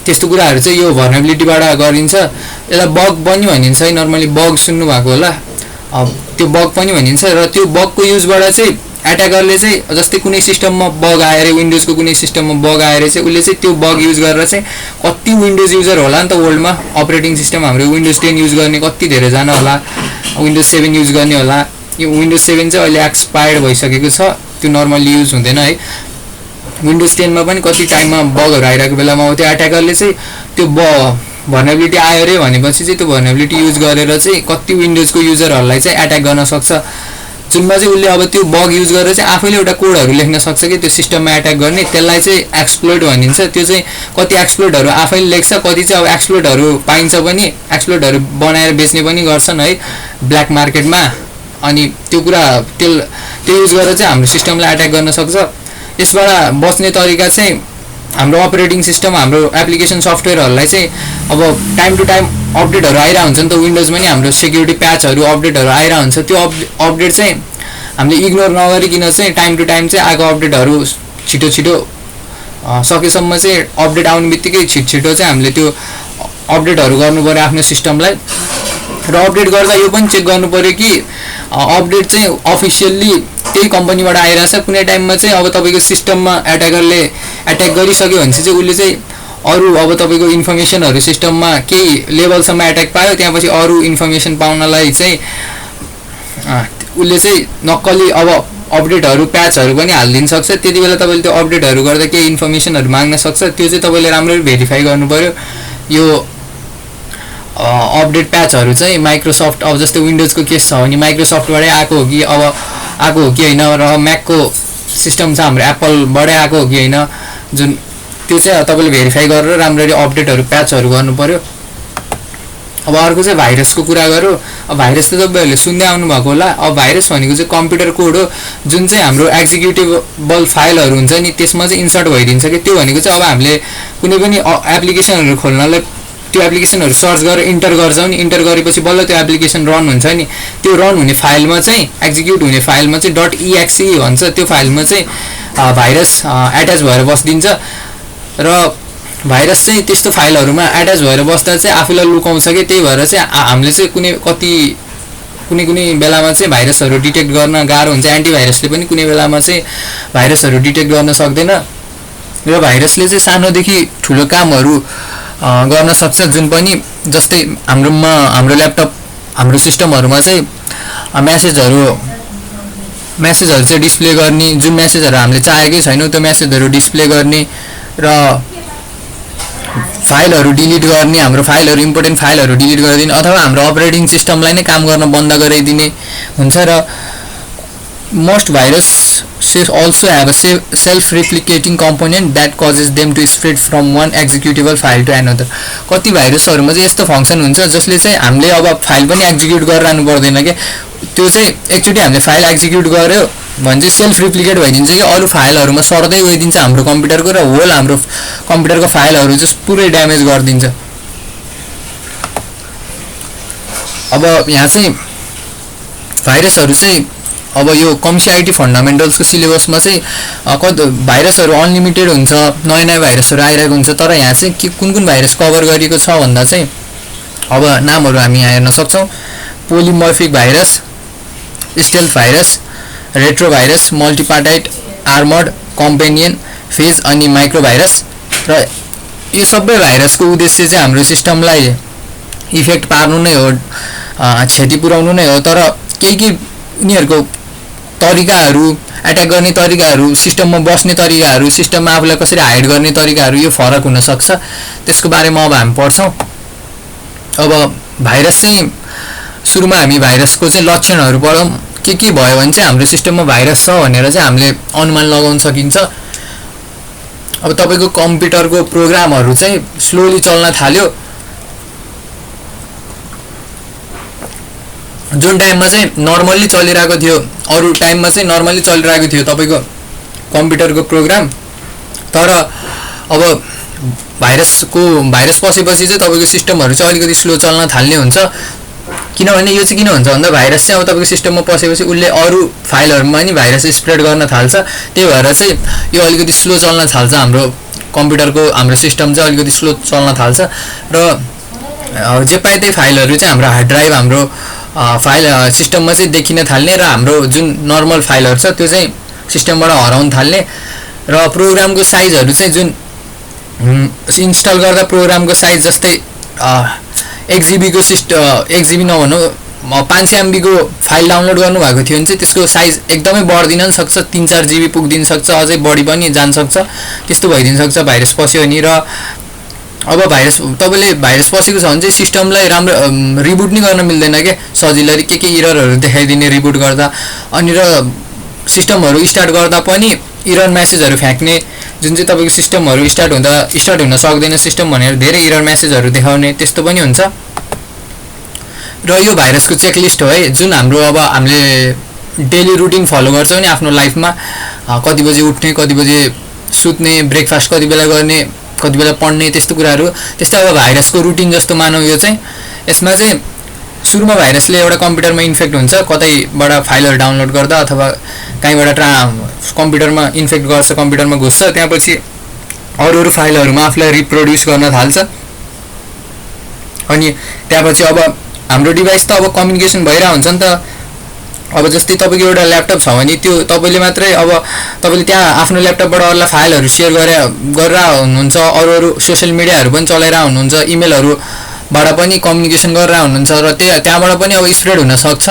त्यस्तो कुराहरू चाहिँ यो भर्नेबिलिटीबाट गरिन्छ। यसलाई बग पनि भनिन्छ है, नर्मली बग सुन्नु भएको होला, त्यो बग पनि भनिन्छ। र त्यो बगको युजबाट चाहिँ एट्याकरले चाहिँ जस्तै कुनै सिस्टममा बग आएर विन्डोजको कुनै सिस्टममा बग आएर चाहिँ उसले चाहिँ त्यो बग युज गरेर चाहिँ कति विन्डोज युजर होला नि त वर्ल्डमा, अपरेटिङ सिस्टम हाम्रो विन्डोज 10 युज गर्ने कति धेरैजना होला, विन्डोज 7 युज गर्ने होला। यो विन्डोज 7 चाहिँ अहिले एक्सपायर्ड भइसकेको छ, त्यो नर्मल्ली युज हुँदैन है। विन्डोज 10मा पनि कति टाइममा बगहरू आइरहेको बेलामा अब त्यो एट्याकरले चाहिँ त्यो भर्नेबिलिटी आयो अरे भनेपछि चाहिँ त्यो भर्नेबिलिटी युज गरेर चाहिँ कति विन्डोजको युजरहरूलाई चाहिँ एट्याक गर्न सक्छ, जुनमा चाहिँ उसले अब त्यो बग युज गरेर चाहिँ आफैले एउटा कोडहरू लेख्न सक्छ कि त्यो सिस्टममा एट्याक गर्ने, त्यसलाई चाहिँ एक्सप्लोइट भनिन्छ। त्यो चाहिँ कति एक्सप्लोइटहरू आफैले लेख्छ, कति चाहिँ अब एक्सप्लोइटहरू पाइन्छ पनि, एक्सप्लोइटहरू बनाएर बेच्ने पनि गर्छन् है ब्ल्याक मार्केटमा। अनि त्यो कुरा त्यो युज गरेर चाहिँ हाम्रो सिस्टमलाई एट्याक गर्न सक्छ। यसबाट बच्ने तरिका चाहिँ हाम्रो अपरेटिङ सिस्टम हाम्रो एप्लिकेसन सफ्टवेयरहरूलाई चाहिँ अब टाइम टु टाइम अपडेटहरू आइरहेको हुन्छ नि त, विन्डोजमा नि हाम्रो सेक्युरिटी प्याचहरू अपडेटहरू आइरहेको हुन्छ। त्यो अपडेट चाहिँ हामीले इग्नोर नगरिकन चाहिँ टाइम टु टाइम चाहिँ आएको अपडेटहरू छिटो सकेसम्म चाहिँ अपडेट आउने बित्तिकै छिटो चाहिँ हामीले त्यो अपडेटहरू गर्नु पऱ्यो आफ्नो सिस्टमलाई। र अपडेट गर्दा यो पनि चेक गर्नु पऱ्यो कि अपडेट चाहिँ अफिसियल्ली त्यही कम्पनीबाट आइरहेछ, कुनै टाइममा चाहिँ अब तपाईँको सिस्टममा एट्याकरले एट्याक गरिसक्यो भने चाहिँ उसले चाहिँ अरू अब तपाईँको इन्फर्मेसनहरू सिस्टममा केही लेभलसम्म एट्याक पायो, त्यहाँपछि अरू इन्फर्मेसन पाउनलाई चाहिँ उसले चाहिँ नक्कली अब अपडेटहरू प्याचहरू पनि हालिदिन सक्छ। त्यति बेला तपाईँले त्यो अपडेटहरू गर्दा केही इन्फर्मेसनहरू माग्न सक्छ, त्यो चाहिँ तपाईँले राम्ररी भेरिफाई गर्नु पऱ्यो। यो अपडेट प्याचहरू चाहिँ माइक्रोसफ्ट अब जस्तै विन्डोजको केस छ भने माइक्रोसफ्टबाटै आएको हो कि होइन, र म्याकको सिस्टम छ हाम्रो एप्पलबाटै आएको हो कि होइन, जुन त्यो चाहिँ तपाईँले भेरिफाई गरेर राम्ररी अपडेटहरू प्याचहरू गर्नु पऱ्यो। अब अर्को चाहिँ भाइरसको कुरा गरौँ। अब भाइरस त तपाईँहरूले सुन्दै आउनुभएको होला। अब भाइरस भनेको चाहिँ कम्प्युटर कोड हो, जुन चाहिँ हाम्रो एक्जिक्युटेबल फाइलहरू हुन्छ नि त्यसमा चाहिँ इन्सर्ट भइदिन्छ कि। त्यो भनेको चाहिँ अब हामीले कुनै पनि एप्लिकेसनहरू खोल्नलाई त्यो एप्लिकेसनहरू सर्च गरेर इन्टर गर्छौँ नि, इन्टर गरेपछि बल्ल त्यो एप्लिकेसन रन हुन्छ नि, त्यो रन हुने फाइलमा चाहिँ एक्जिक्युट हुने फाइलमा चाहिँ .exe भन्छ, त्यो फाइलमा चाहिँ भाइरस एट्याच भएर बसिदिन्छ। र भाइरस चाहिँ त्यस्तो फाइलहरूमा एट्याच भएर बस्दा चाहिँ आफूलाई लुकाउँछ कि, त्यही भएर चाहिँ हामीले चाहिँ कुनै बेलामा चाहिँ भाइरसहरू डिटेक्ट गर्न गाह्रो हुन्छ। एन्टिभाइरसले पनि कुनै बेलामा चाहिँ भाइरसहरू डिटेक्ट गर्न सक्दैन। र भाइरसले चाहिँ सानोदेखि ठुलो कामहरू गर्न सक्छ, जुन पनि जस्तै हाम्रो ल्यापटप हाम्रो सिस्टमहरूमा चाहिँ मेसेजहरू चाहिँ डिस्प्ले गर्ने, जुन मेसेजहरू हामीले चाहेकै छैनौँ त्यो मेसेजहरू डिस्प्ले गर्ने र फाइलहरू डिलिट गर्ने, हाम्रो फाइलहरू इम्पोर्टेन्ट फाइलहरू डिलिट गरिदिने अथवा हाम्रो अपरेटिङ सिस्टमलाई नै काम गर्न बन्द गराइदिने हुन्छ। र most viruses also have a self-replicating component that causes them to spread from one executable file to another। कति भाइरसहरुमा चाहिँ यस्तो फंक्सन हुन्छ जसले चाहिँ हामीले अब फाइल पनि एक्जिक्युट गरिरहनु पर्दैन के, त्यो चाहिँ एकचोटी हामीले फाइल एक्जिक्युट गर्यो भने चाहिँ सेल्फ रिप्लिकेट भइदिन्छ कि अरु फाइलहरुमा सर्दै गइदिन्छ हाम्रो कम्प्युटरको र होल हाम्रो कम्प्युटरको फाइलहरु चाहिँ पुरै ड्यामेज गरिदिन्छ। अब यहाँ चाहिँ भाइरसहरु चाहिँ अब यो कम्सी आईटी फन्डामेन्टल्सको सिलेबसमा चाहिँ भाइरसहरु अनलिमिटेड हुन्छ, नयाँ नयाँ भाइरसहरु आइरहेको हुन्छ। तर यहाँ चाहिँ के कुन कुन भाइरस कभर गरिएको छ भन्दा चाहिँ अब नामहरु हामी यहाँ हेर्न सक्छौं। Polymorphic virus, stealth virus, retro virus, multipartite, armoured, companion, phage अनि माइक्रो भाइरस। र यो सबै भाइरसको उद्देश्य चाहिँ हाम्रो सिस्टमलाई इफेक्ट पार्नु नै हो, क्षति पुर्याउनु नै हो। तर केही उनीहरुको तरिकाहरु, अट्याक गर्ने तरिकाहरु, सिस्टममा बस्ने तरिकाहरु, सिस्टममा आफूलाई कसरी हाइड गर्ने तरिकाहरु यो फरक हुन सक्छ। त्यसको बारेमा अब हामी पढ्छौं। अब भाइरस चाहिँ सुरुमा हामी भाइरसको चाहिँ लक्षणहरु पढौं। के भयो भने चाहिँ हाम्रो सिस्टममा भाइरस छ भनेर चाहिँ हामीले अनुमान लगाउन सकिन्छ। अब तपाईको कम्प्युटरको प्रोग्रामहरु चाहिँ स्लोली चल्न थाल्यो, जुन टाइममा चाहिँ नर्मली चलिरहेको थियो, अरु टाइममा चाहिँ नर्मली चलिरहेको थियो तपाईको कम्प्युटरको प्रोग्राम। तर अब भाइरस पसेपछि चाहिँ तपाईको सिस्टमहरु चाहिँ अलिकति स्लो चल्न थाल्ने हुन्छ। किनभने यो चाहिँ किन हुन्छ भन्दा भाइरस चाहिँ अब तपाईको सिस्टममा पसेपछि उले अरु फाइलहरुमा नि भाइरस स्प्रेड गर्न थाल्छ। त्यही भएर चाहिँ यो अलिकति स्लो चल्न थाल्छ, हाम्रो कम्प्युटरको हाम्रो सिस्टम चाहिँ अलिकति स्लो चल्न थाल्छ। र जे पाए त्यही फाइलहरु चाहिँ हाम्रो हार्ड ड्राइभ हाम्रो फाइल सिस्टममा चाहिँ देखिन थाल्ने र हाम्रो जुन नर्मल फाइलहरु छ त्यो चाहिँ सिस्टमबाट हराउन थाल्ने। र प्रोग्रामको साइजहरु चाहिँ जुन इन्स्टल गर्दा प्रोग्रामको साइज जस्तै 1 GB को 1 GB नभनौ 500 MB को फाइल डाउनलोड गर्नु भएको थियो भने चाहिँ त्यसको साइज एकदमै बढ्दिन नि सक्छ, 3-4 GB पुग्दिन सक्छ, अझै बढी पनि जान सक्छ। त्यस्तो भइदिन सक्छ भाइरस पस्यो नि। र अब तपाईले भाइरस पसेको छ भने चाहिँ सिस्टमलाई राम्रो रिबुट नि गर्न मिल्दैन के, सजिलै के एररहरु देखाइदिने रिबुट गर्दा। अनि र सिस्टमहरु स्टार्ट गर्दा पनि एरर मेसेजहरु फ्याक्ने, जुन चाहिँ तपाईको सिस्टमहरु स्टार्ट हुन सक्दैन सिस्टम भनेर धेरै एरर मेसेजहरु देखाउने, त्यस्तो पनि हुन्छ। र यो भाइरसको चेकलिस्ट हो है, जुन हाम्रो अब हामीले डेली रुटिन फलो गर्छौं नि आफ्नो लाइफमा, कति बजे उठ्ने, कति बजे सुत्ने, ब्रेकफास्ट कति बेला गर्ने, कति बेला पढ्ने, त्यस्तो कुराहरु। त्यस्तै अब भाइरसको रुटिन जस्तो मानौ यो चाहिँ। यसमा चाहिँ सुरुमा भाइरसले एउटा कम्प्युटरमा इन्फेक्ट हुन्छ, कतैबाट फाइलहरु डाउनलोड गर्दा अथवा कहीँबाट कम्प्युटरमा इन्फेक्ट गर्छ, कम्प्युटरमा घुस्छ, त्यसपछि अरु फाइलहरुमा आफुलाई रिप्रोड्युस गर्न थाल्छ। अनि त्यसपछि अब हाम्रो डिभाइस त अब कम्युनिकेसन भइरा हुन्छ नि त। अब जस्तै तपाईको एउटा ल्यापटप छ भने त्यो तपाईले मात्रै अब तपाईले त्यहाँ आफ्नो ल्यापटपबाट अरूलाई फाइलहरु शेयर गरेर हुनुहुन्छ, अरु सोशल मिडियाहरु पनि चलाइरा हुनुहुन्छ, इमेलहरुबाट पनि कम्युनिकेसन गरेर हुनुहुन्छ र त्यहाँबाट पनि अब स्प्रेड हुन सक्छ।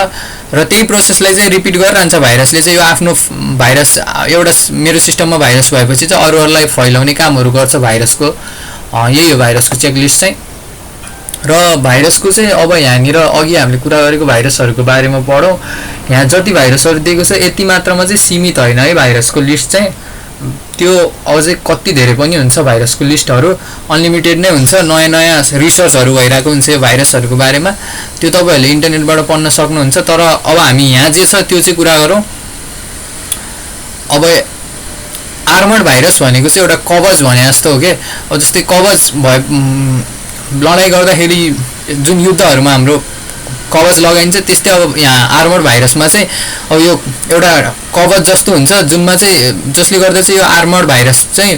र त्यही प्रोसेसलाई चाहिँ रिपिट गरिरहन्छ भाइरसले चाहिँ। यो आफ्नो भाइरस एउटा मेरो सिस्टममा भाइरस भएपछि चाहिँ अरूहरुलाई फैलाउने कामहरु गर्छ भाइरसको। यही हो भाइरसको चेकलिस्ट चाहिँ। र भाइरसको चाहिँ अब यहाँनिर अघि हामीले कुरा गरेको भाइरसहरुको बारेमा पढौं। यहाँ जति भाइरसहरु दिएको छ यति मात्रामा चाहिँ सीमित हैन है भाइरसको लिस्ट चाहिँ, त्यो अझै कति धेरै पनि हुन्छ भाइरसको लिस्टहरु, अनलिमिटेड नै हुन्छ। नयाँ नयाँ रिसर्चहरु भइरहेको हुन्छ भाइरसहरुको बारेमा, त्यो तपाईहरुले इन्टरनेटबाट पढ्न सक्नुहुन्छ। तर अब हामी यहाँ जे छ त्यो चाहिँ कुरा गरौं। अब आर्मर्ड भाइरस भनेको चाहिँ एउटा कवच भने जस्तो हो के। अब जस्तै कवच लडाई गर्दाखेरि जुन युद्धहरुमा हाम्रो कवच लगाइन्छ, त्यस्तै अब यहाँ आर्मर्ड भाइरसमा चाहिँ अब यो एउटा कवच जस्तो हुन्छ जुनमा चाहिँ जसले गर्दा चाहिँ यो आर्मर्ड भाइरस चाहिँ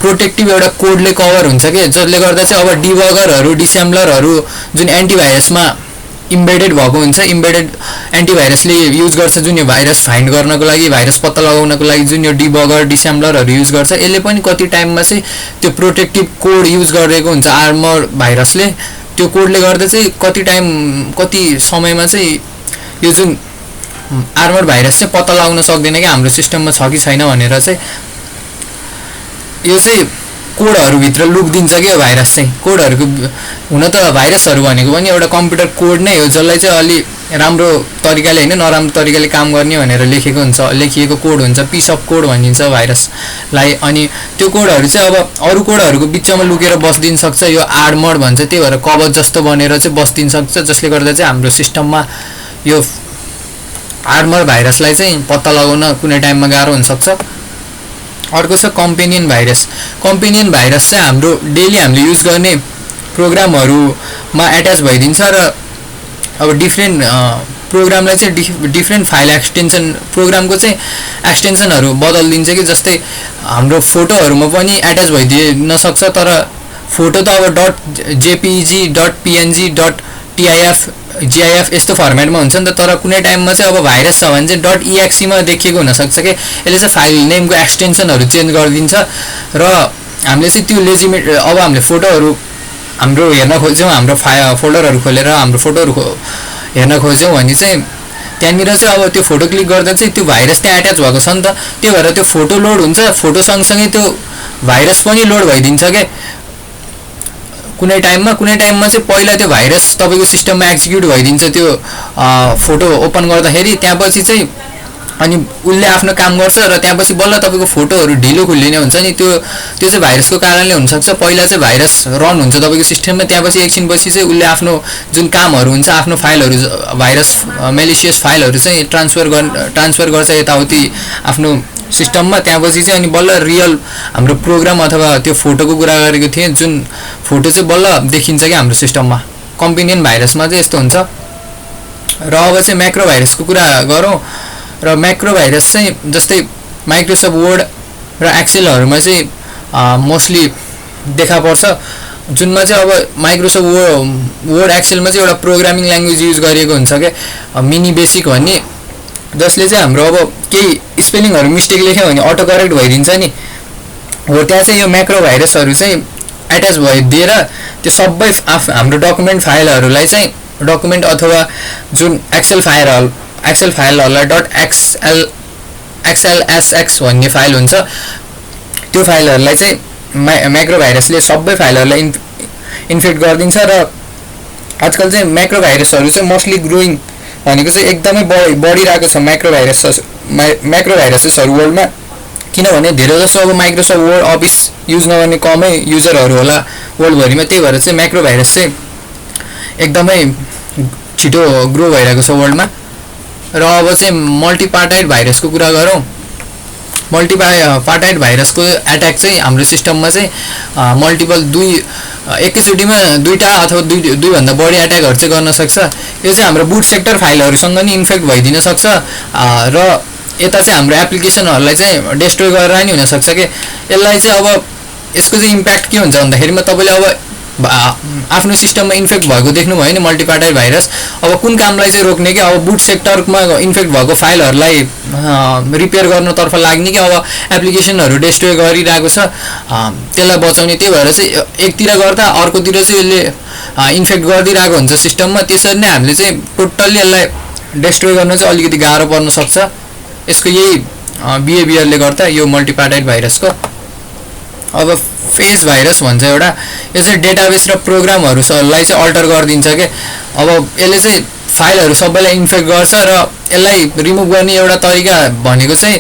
प्रोटेक्टिभ एउटा कोडले कभर हुन्छ के, जसले गर्दा चाहिँ अब डिबगरहरु, डिसेम्बलरहरु जुन एन्टिभाइरसमा इम्बेडेड भएको हुन्छ, इम्बेडेड एन्टिभाइरसले युज गर्छ जुन यो भाइरस फाइन्ड गर्नको लागि, भाइरस पत्ता लगाउनको लागि जुन यो डिबगर, डिसेम्बलरहरु युज गर्छ, यसले पनि कति टाइममा चाहिँ त्यो प्रोटेक्टिभ कोड युज गरेको हुन्छ आर्मर्ड भाइरसले। त्यो कोडले गर्दा चाहिँ कति समयमा चाहिँ यो जुन आर्मर भाइरस चाहिँ पत्ता लगाउन सक्दैन कि हाम्रो सिस्टममा छ कि छैन भनेर चाहिँ यो चाहिँ कोडहरुभित्र लुक दिन्छ कि यो भाइरस चाहिँ कोडहरुको हुन त भाइरसहरु भनेको पनि एउटा कम्प्युटर कोड नै हो जसलाई चाहिँ अलि राम्रो तरिकाले हैन नराम्रो तरिकाले काम गर्ने भनेर लेखिएको कोड हुन्छ पिस अफ कोड भनिन्छ भाइरसलाई अनि त्यो कोडहरु चाहिँ अब अरु कोडहरुको बिचमा लुकेर बस्दिन सक्छ यो आर्मर भन्छ त्यही भएर कवच जस्तो बनेर चाहिँ बस्दिन सक्छ जसले गर्दा चाहिँ हाम्रो सिस्टममा यो आर्मर भाइरसलाई चाहिँ पत्ता लगाउन कुनै टाइममा गाह्रो हुन सक्छ अर्को छ कम्पेनियन भाइरस चाहिँ हाम्रो डेली हामीले युज गर्ने प्रोग्रामहरुमा अट्याच भइदिन्छ र अब डिफरेन्ट प्रोग्रामलाई चाहिँ डिफरेन्ट फाइल एक्सटेन्सन प्रोग्रामको चाहिँ एक्सटेन्सनहरु बदल्दिन्छ कि जस्तै हाम्रो फोटोहरुमा पनि अट्याच भइदिन सक्छ तर फोटो त अब .jpeg .png .tif gif यस्तो फर्मेटमा हुन्छ नि त तर कुनै टाइममा चाहिँ अब भाइरस छ भने चाहिँ .exe मा देखिएको हुन सक्छ के यसले चाहिँ फाइल नेमको एक्सटेन्सनहरु चेन्ज गरिदिन्छ र हामीले चाहिँ त्यो लेजिमेट अब हामीले फोटोहरु हाम्रो हेर्न खोज्छौं हाम्रो फोल्डरहरु खोलेर हाम्रो फोटोहरु हेर्न खोज्छौं भने चाहिँ त्यहाँनिर चाहिँ अब त्यो फोटो क्लिक गर्दा चाहिँ त्यो भाइरस त्यहाँ अट्याच भएको छ नि त त्यही भएर त्यो फोटो लोड हुन्छ फोटो सँगसँगै त्यो भाइरस पनि लोड भइदिन्छ के कुनै टाइममा चाहिँ पहिला त्यो भाइरस तपाईको सिस्टममा एक्जिक्युट भइदिन्छ त्यो फोटो ओपन गर्दाखेरि त्यसपछि चाहिँ अनि उले आफ्नो काम गर्छ र त्यसपछि बल्ल तपाईको फोटोहरु ढिलो खुल्लिने हुन्छ नि त्यो चाहिँ भाइरसको कारणले हुन सक्छ पहिला चाहिँ भाइरस रन हुन्छ तपाईको सिस्टममा त्यसपछि एकछिनपछि चाहिँ उले आफ्नो जुन कामहरु हुन्छ आफ्नो फाइलहरु भाइरस मेलिसियस फाइलहरु चाहिँ ट्रान्सफर गर्छ यताउति आफ्नो सिस्टममा त्यसपछि चाहिँ अनि बल्ल रियल हाम्रो प्रोग्राम अथवा त्यो फोटोको कुरा गरेको थिए जुन फोटो चाहिँ बल्ल देखिन्छ के हाम्रो सिस्टममा कम्पेनियन भाइरसमा चाहिँ यस्तो हुन्छ र अब चाहिँ म्याक्रो भाइरसको कुरा गरौँ र म्याक्रो भाइरस चाहिँ जस्तै माइक्रोसफ्ट वर्ड र एक्सेलहरुमा चाहिँ मोस्टली देखा पर्छ जुनमा चाहिँ अब माइक्रोसफ्ट वर्ड एक्सेलमा चाहिँ एउटा प्रोग्रामिङ ल्याङ्ग्वेज युज गरिएको हुन्छ के मिनी बेसिक भन्ने जसले चाहिँ हाम्रो अब केही स्पेलिङहरु मिस्टेक लेख्यो भने अटो करेक्ट भइदिन्छ नि हो त्यहाँ चाहिँ यो म्याक्रो भाइरसहरु चाहिँ अट्याच भइदिएर त्यो सबै हाम्रो डकुमेन्ट फाइलहरुलाई चाहिँ डकुमेन्ट अथवा जुन एक्सेल फाइलहरुलाई .xlsx भन्ने फाइल हुन्छ त्यो फाइलहरुलाई चाहिँ म्याक्रो भाइरसले सबै फाइलहरुलाई इन्फेक्ट गरिदिन्छ र आजकल चाहिँ म्याक्रो भाइरसहरु चाहिँ मोस्टली ग्रोइङ भनेको चाहिँ एकदमै बढिरहेको छ म्याक्रो भाइरसहरु वर्ल्डमा किनभने धेरै जसो अब माइक्रोसफ्ट वर्ड अफिस युज नगर्ने कमै युजरहरु होला वर्ल्डभरिमा त्यही भएर चाहिँ म्याक्रो भाइरस चाहिँ एकदमै छिटो ग्रो भइरहेको छ वर्ल्डमा र अब चाहिँ मल्टिपार्टाइड भाइरसको कुरा गरौँ मल्टिपार्टाइड भाइरसको अट्याक चाहिँ हाम्रो सिस्टममा चाहिँ मल्टिपल एकैचोटीमा दुईटा अथवा दुई भन्दा बढी अट्याकहरु चाहिँ गर्न सक्छ यो चाहिँ हाम्रो बुट सेक्टर फाइलहरुसँग नि इन्फेक्ट भइदिन सक्छ र यता चाहिँ हाम्रो एप्लिकेसनहरुलाई चाहिँ डिस्ट्रोय गरेर नि हुन सक्छ के यसलाई चाहिँ अब यसको चाहिँ इम्प्याक्ट के हुन्छ भन्दाखेरिमा तपाईले अब आफ्नो सिस्टममा इन्फेक्ट भएको देख्नु भयो नि मल्टिपार्टाइड भाइरस अब कुन कामलाई चाहिँ रोक्ने कि अब बुट सेक्टरमा इन्फेक्ट भएको फाइलहरुलाई रिपेयर गर्नतर्फ लाग्ने कि अब एप्लिकेसनहरु डिस्ट्रोय गरिरहेको छ त्यसलाई बचाउने त्यही भएर चाहिँ एकतिर गर्दा अर्कोतिर चाहिँ यसले इन्फेक्ट गरिदिरहेको हुन्छ सिस्टममा त्यसरी नै हामीले चाहिँ टोटल्ली यसलाई डिस्ट्रोय गर्न चाहिँ अलिकति गाह्रो पर्न सक्छ यसको यही बिहेभियरले गर्दा यो मल्टिपार्टाइड भाइरसको अब फेज भाइरस भन्छ एउटा यो चाहिँ डेटाबेस र प्रोग्रामहरुलाई चाहिँ अल्टर गरिदिन्छ के अब यसले चाहिँ फाइलहरु सबैलाई इन्फेक्ट गर्छ र यसलाई रिमुभ गर्ने एउटा तरिका भनेको चाहिँ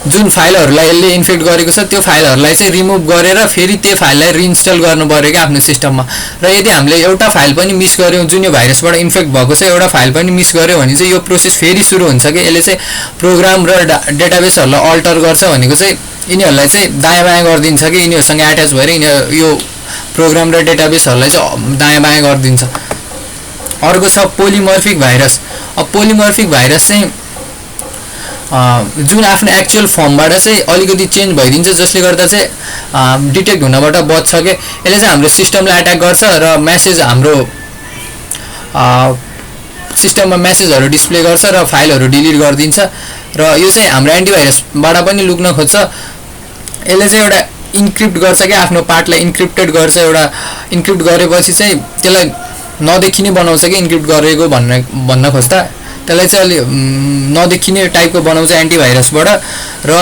जुन फाइलहरुलाई यसले इन्फेक्ट गरेको छ त्यो फाइलहरुलाई चाहिँ रिमुभ गरेर फेरि त्यो फाइललाई रिइन्स्टल गर्नु पर्यो के आफ्नो सिस्टममा र यदि हामीले एउटा फाइल पनि मिस गर्यौं जुन यो भाइरसबाट इन्फेक्ट भएको छ एउटा फाइल पनि मिस गर्यो भने चाहिँ यो प्रोसेस फेरि सुरु हुन्छ के यसले चाहिँ प्रोग्राम र डेटाबेसहरुलाई अल्टर गर्छ भनेको चाहिँ यिनीहरुलाई चाहिँ दायाँ बायाँ गरिदिन्छ कि यिनीहरुसँग अट्याच भएर यो प्रोग्राम र डेटाबेसहरुलाई चाहिँ दायाँ बायाँ गरिदिन्छ अर्को छ पोलिमर्फिक भाइरस अब पोलिमर्फिक भाइरस चाहिँ जुन आफ्नो एक्चुअल फर्मबाट चाहिँ अलिकति चेन्ज भइदिन्छ जसले गर्दा चाहिँ डिटेक्ट हुनबाट बच्छ के यसले चाहिँ हाम्रो सिस्टमलाई अट्याक गर्छ र मेसेज हाम्रो सिस्टममा मेसेजहरु डिस्प्ले गर्छ र फाइलहरु डिलिट गरिदिन्छ र यो चाहिँ हाम्रो एन्टिभाइरसबाट पनि लुक्न खोज्छ यसले चाहिँ एउटा इन्क्रिप्ट गर्छ के आफ्नो पार्टलाई इन्क्रिप्टेड गर्छ एउटा इन्क्रिप्ट गरेपछि चाहिँ त्यसलाई नदेखिने बनाउँछ कि इन्क्रिप्ट गरेको भन्न खोज्दा त्यसलाई चाहिँ अलि नदेखिने टाइपको बनाउँछ एन्टिभाइरसबाट। र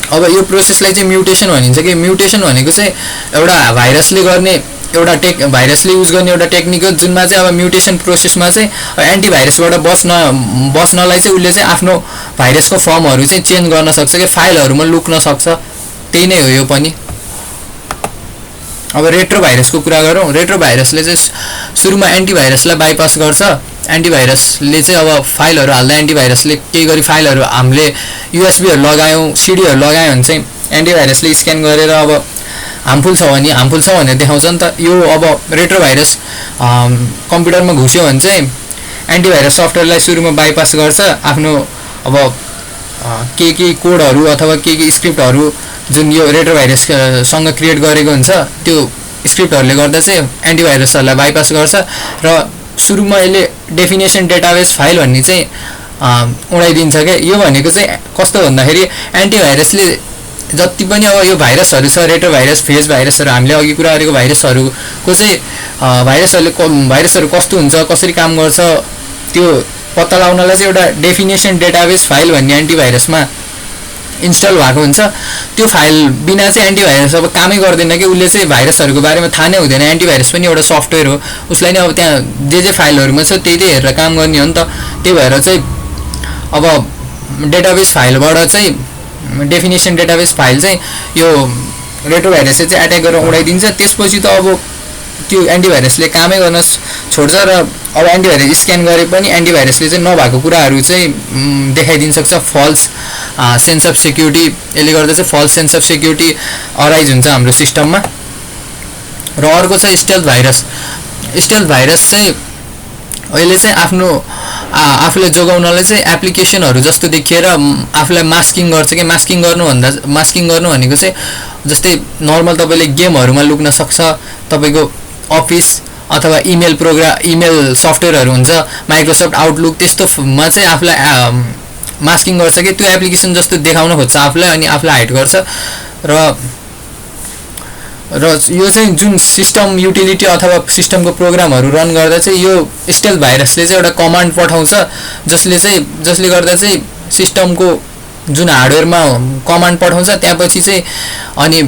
अब यो प्रोसेसलाई चाहिँ म्युटेसन भनिन्छ कि म्युटेसन भनेको चाहिँ एउटा भाइरसले गर्ने भाइरसले युज गर्ने एउटा टेक्निक हो, जुनमा चाहिँ अब म्युटेसन प्रोसेसमा चाहिँ एन्टिभाइरसबाट बस्नलाई चाहिँ उसले चाहिँ आफ्नो भाइरसको फर्महरू चाहिँ चेन्ज गर्न सक्छ कि फाइलहरूमा लुक्न सक्छ। त्यही नै हो यो पनि। अब रेट्रोभाइरसको कुरा गरौँ। रेट्रोभाइरसले चाहिँ सुरुमा एन्टिभाइरसलाई बाइपास गर्छ। एन्टिभाइरसले चाहिँ अब फाइलहरू हाल्दा एन्टिभाइरसले केही गरी फाइलहरू हामीले युएसबीहरू लगायौँ, सिडीहरू लगायौँ भने चाहिँ एन्टिभाइरसले स्क्यान गरेर अब हार्मफुल छ भनेर देखाउँछ नि त। यो अब रेट्रोभाइरस कम्प्युटरमा घुस्यो भने चाहिँ एन्टिभाइरस सफ्टवेयरलाई सुरुमा बाइपास गर्छ। आफ्नो अब के कोडहरू अथवा के स्क्रिप्टहरू जुन यो रेट्रोभाइरससँग क्रिएट गरेको हुन्छ त्यो स्क्रिप्टहरूले गर्दा चाहिँ एन्टिभाइरसहरूलाई बाइपास गर्छ। र सुरुमा यसले डेफिनेसन डेटाबेस फाइल भन्ने चाहिँ उडाइदिन्छ क्या। यो भनेको चाहिँ कस्तो भन्दाखेरि एन्टिभाइरसले जति पनि अब यो भाइरसहरू छ, रेट्रोभाइरस, फेज भाइरसहरू, हामीले अघि कुरा गरेको भाइरसहरूको चाहिँ भाइरसहरू कस्तो हुन्छ, कसरी काम गर्छ त्यो पत्ता लगाउनलाई चाहिँ एउटा डेफिनेसन डेटाबेस फाइल भन्ने एन्टिभाइरसमा इन्स्टल भएको हुन्छ। त्यो फाइल बिना चाहिँ एन्टिभाइरस अब कामै गर्दैन कि। उसले चाहिँ भाइरसहरूको बारेमा थाहा नै हुँदैन। एन्टिभाइरस पनि एउटा सफ्टवेयर हो, उसलाई नै अब त्यहाँ जे फाइलहरूमा छ त्यही हेरेर काम गर्ने हो नि त। त्यही भएर चाहिँ अब डेटाबेस फाइलबाट चाहिँ डेफिनेसन डेटाबेस फाइल चाहिँ यो रेट्रोभाइरसले चाहिँ एट्याक गरेर उडाइदिन्छ। त्यसपछि त अब त्यो एन्टिभाइरसले कामै गर्न छोड्छ। र अब एन्टिभाइरस स्क्यान गरे पनि एन्टिभाइरसले चाहिँ नभएको कुराहरू चाहिँ देखाइदिन सक्छ। फल्स सेन्स अफ सेक्युरिटी, यसले गर्दा चाहिँ false sense of security arise हुन्छ हाम्रो सिस्टममा। र अर्को छ स्टेल्थ भाइरस। स्टेल्थ भाइरस चाहिँ अहिले चाहिँ आफूलाई जोगाउनलाई चाहिँ एप्लिकेसनहरू जस्तो देखिएर आफूलाई मास्किङ गर्छ कि। मास्किङ गर्नु भनेको चाहिँ जस्तै नर्मल तपाईँले गेमहरूमा लुक्न सक्छ। तपाईँको अफिस अथवा इमेल सफ्टवेयरहरू हुन्छ, माइक्रोसफ्ट आउटलुक, त्यस्तोमा चाहिँ आफूलाई मास्किङ गर्छ कि त्यो एप्लिकेसन जस्तो देखाउन खोज्छ आफूलाई, अनि आफूलाई हाइड गर्छ। र यो चाहिँ जुन सिस्टम युटिलिटी अथवा सिस्टमको प्रोग्रामहरू रन गर्दा चाहिँ यो स्टेल्थ भाइरसले चाहिँ एउटा कमान्ड पठाउँछ, जसले गर्दा चाहिँ सिस्टमको जुन हार्डवेयरमा कमान्ड पठाउँछ त्यहाँपछि चाहिँ अनि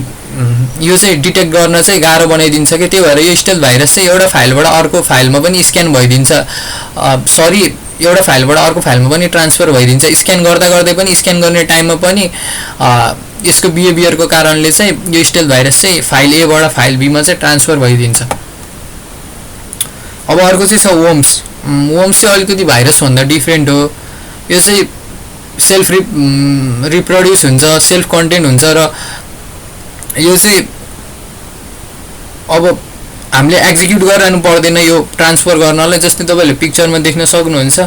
यो चाहिँ डिटेक्ट गर्न चाहिँ गाह्रो बनाइदिन्छ कि। त्यही भएर यो स्टेल्थ भाइरस चाहिँ एउटा फाइलबाट अर्को फाइलमा पनि स्क्यान भइदिन्छ। एउटा फाइलबाट अर्को फाइलमा पनि ट्रान्सफर भइदिन्छ। स्क्यान गर्दै पनि, स्क्यान गर्ने टाइममा पनि यसको बिहेभियरको कारणले चाहिँ यो स्टेल्थ भाइरस चाहिँ फाइल एबाट फाइल बीमा चाहिँ ट्रान्सफर भइदिन्छ। अब अर्को चाहिँ छ वर्म्स। वर्म्स चाहिँ अलिकति भाइरसभन्दा डिफ्रेन्ट हो। यो चाहिँ सेल्फ रिप्रोड्युस हुन्छ, सेल्फ कन्टेन्ट हुन्छ। र यो चाहिँ अब हामीले एक्जिक्युट गरिरहनु पर्दैन यो ट्रान्सफर गर्नलाई। जस्तै तपाईँले पिक्चरमा देख्न सक्नुहुन्छ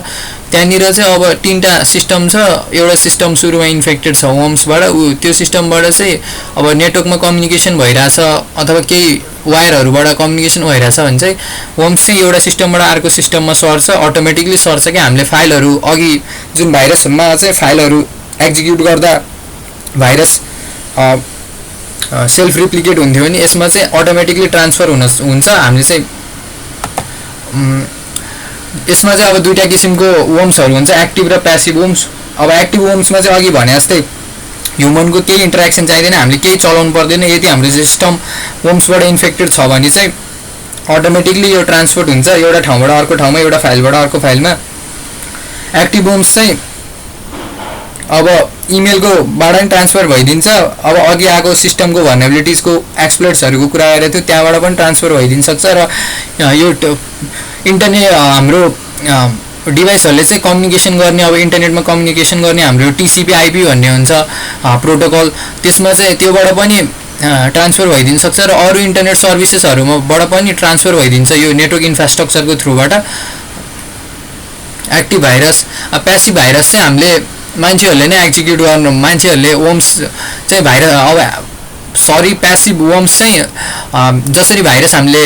त्यहाँनिर चाहिँ अब 3टा सिस्टम छ। एउटा सिस्टम सुरुमा इन्फेक्टेड छ वर्म्सबाट, त्यो सिस्टमबाट चाहिँ अब नेटवर्कमा कम्युनिकेसन भइरहेछ अथवा केही वायरहरूबाट कम्युनिकेसन भइरहेछ भने चाहिँ वर्म्स चाहिँ एउटा सिस्टमबाट अर्को सिस्टममा सर्छ, अटोमेटिकली सर्छ कि। हामीले फाइलहरू अघि जुन भाइरसमा चाहिँ फाइलहरू एक्जिक्युट गर्दा भाइरस सेल्फ रिप्लिकेट हुन्थ्यो भने यसमा चाहिँ अटोमेटिकली ट्रान्सफर हुन्छ। हामीले चाहिँ यसमा चाहिँ अब दुईटा किसिमको वर्म्सहरू हुन्छ, एक्टिभ र प्यासिभ वर्म्स। अब एक्टिभ वर्म्समा चाहिँ अघि भने जस्तै ह्युमनको केही इन्टरेक्सन चाहिँदैन, हामीले केही चलाउनु पर्दैन। यदि हाम्रो सिस्टम वर्म्सबाट इन्फेक्टेड छ भने चाहिँ अटोमेटिकली यो ट्रान्सफर हुन्छ एउटा ठाउँबाट अर्को ठाउँमा, एउटा फाइलबाट अर्को फाइलमा। एक्टिभ वर्म्स चाहिँ अब इमेलको बाट पनि ट्रान्सफर भइदिन्छ। अब अघि आएको सिस्टमको भर्नेबिलिटिजको एक्सप्लोइट्सहरूको कुरा गरेको थियो, त्यहाँबाट पनि ट्रान्सफर भइदिन सक्छ। र यो इन्टरनेट हाम्रो डिभाइसहरूले चाहिँ कम्युनिकेसन गर्ने, अब इन्टरनेटमा कम्युनिकेसन गर्ने हाम्रो TCP/IP भन्ने हुन्छ प्रोटोकल, त्यसमा चाहिँ त्योबाट पनि ट्रान्सफर भइदिन सक्छ। र अरू इन्टरनेट सर्भिसेसहरूबाट पनि ट्रान्सफर भइदिन्छ यो नेटवर्क इन्फ्रास्ट्रक्चरको थ्रुबाट। Active virus. प्यासिभ भाइरस चाहिँ हामीले मान्छेहरूले नै एक्जिक्युट गर्नु, मान्छेहरूले वर्म्स चाहिँ प्यासिभ वर्म्स चाहिँ जसरी भाइरस हामीले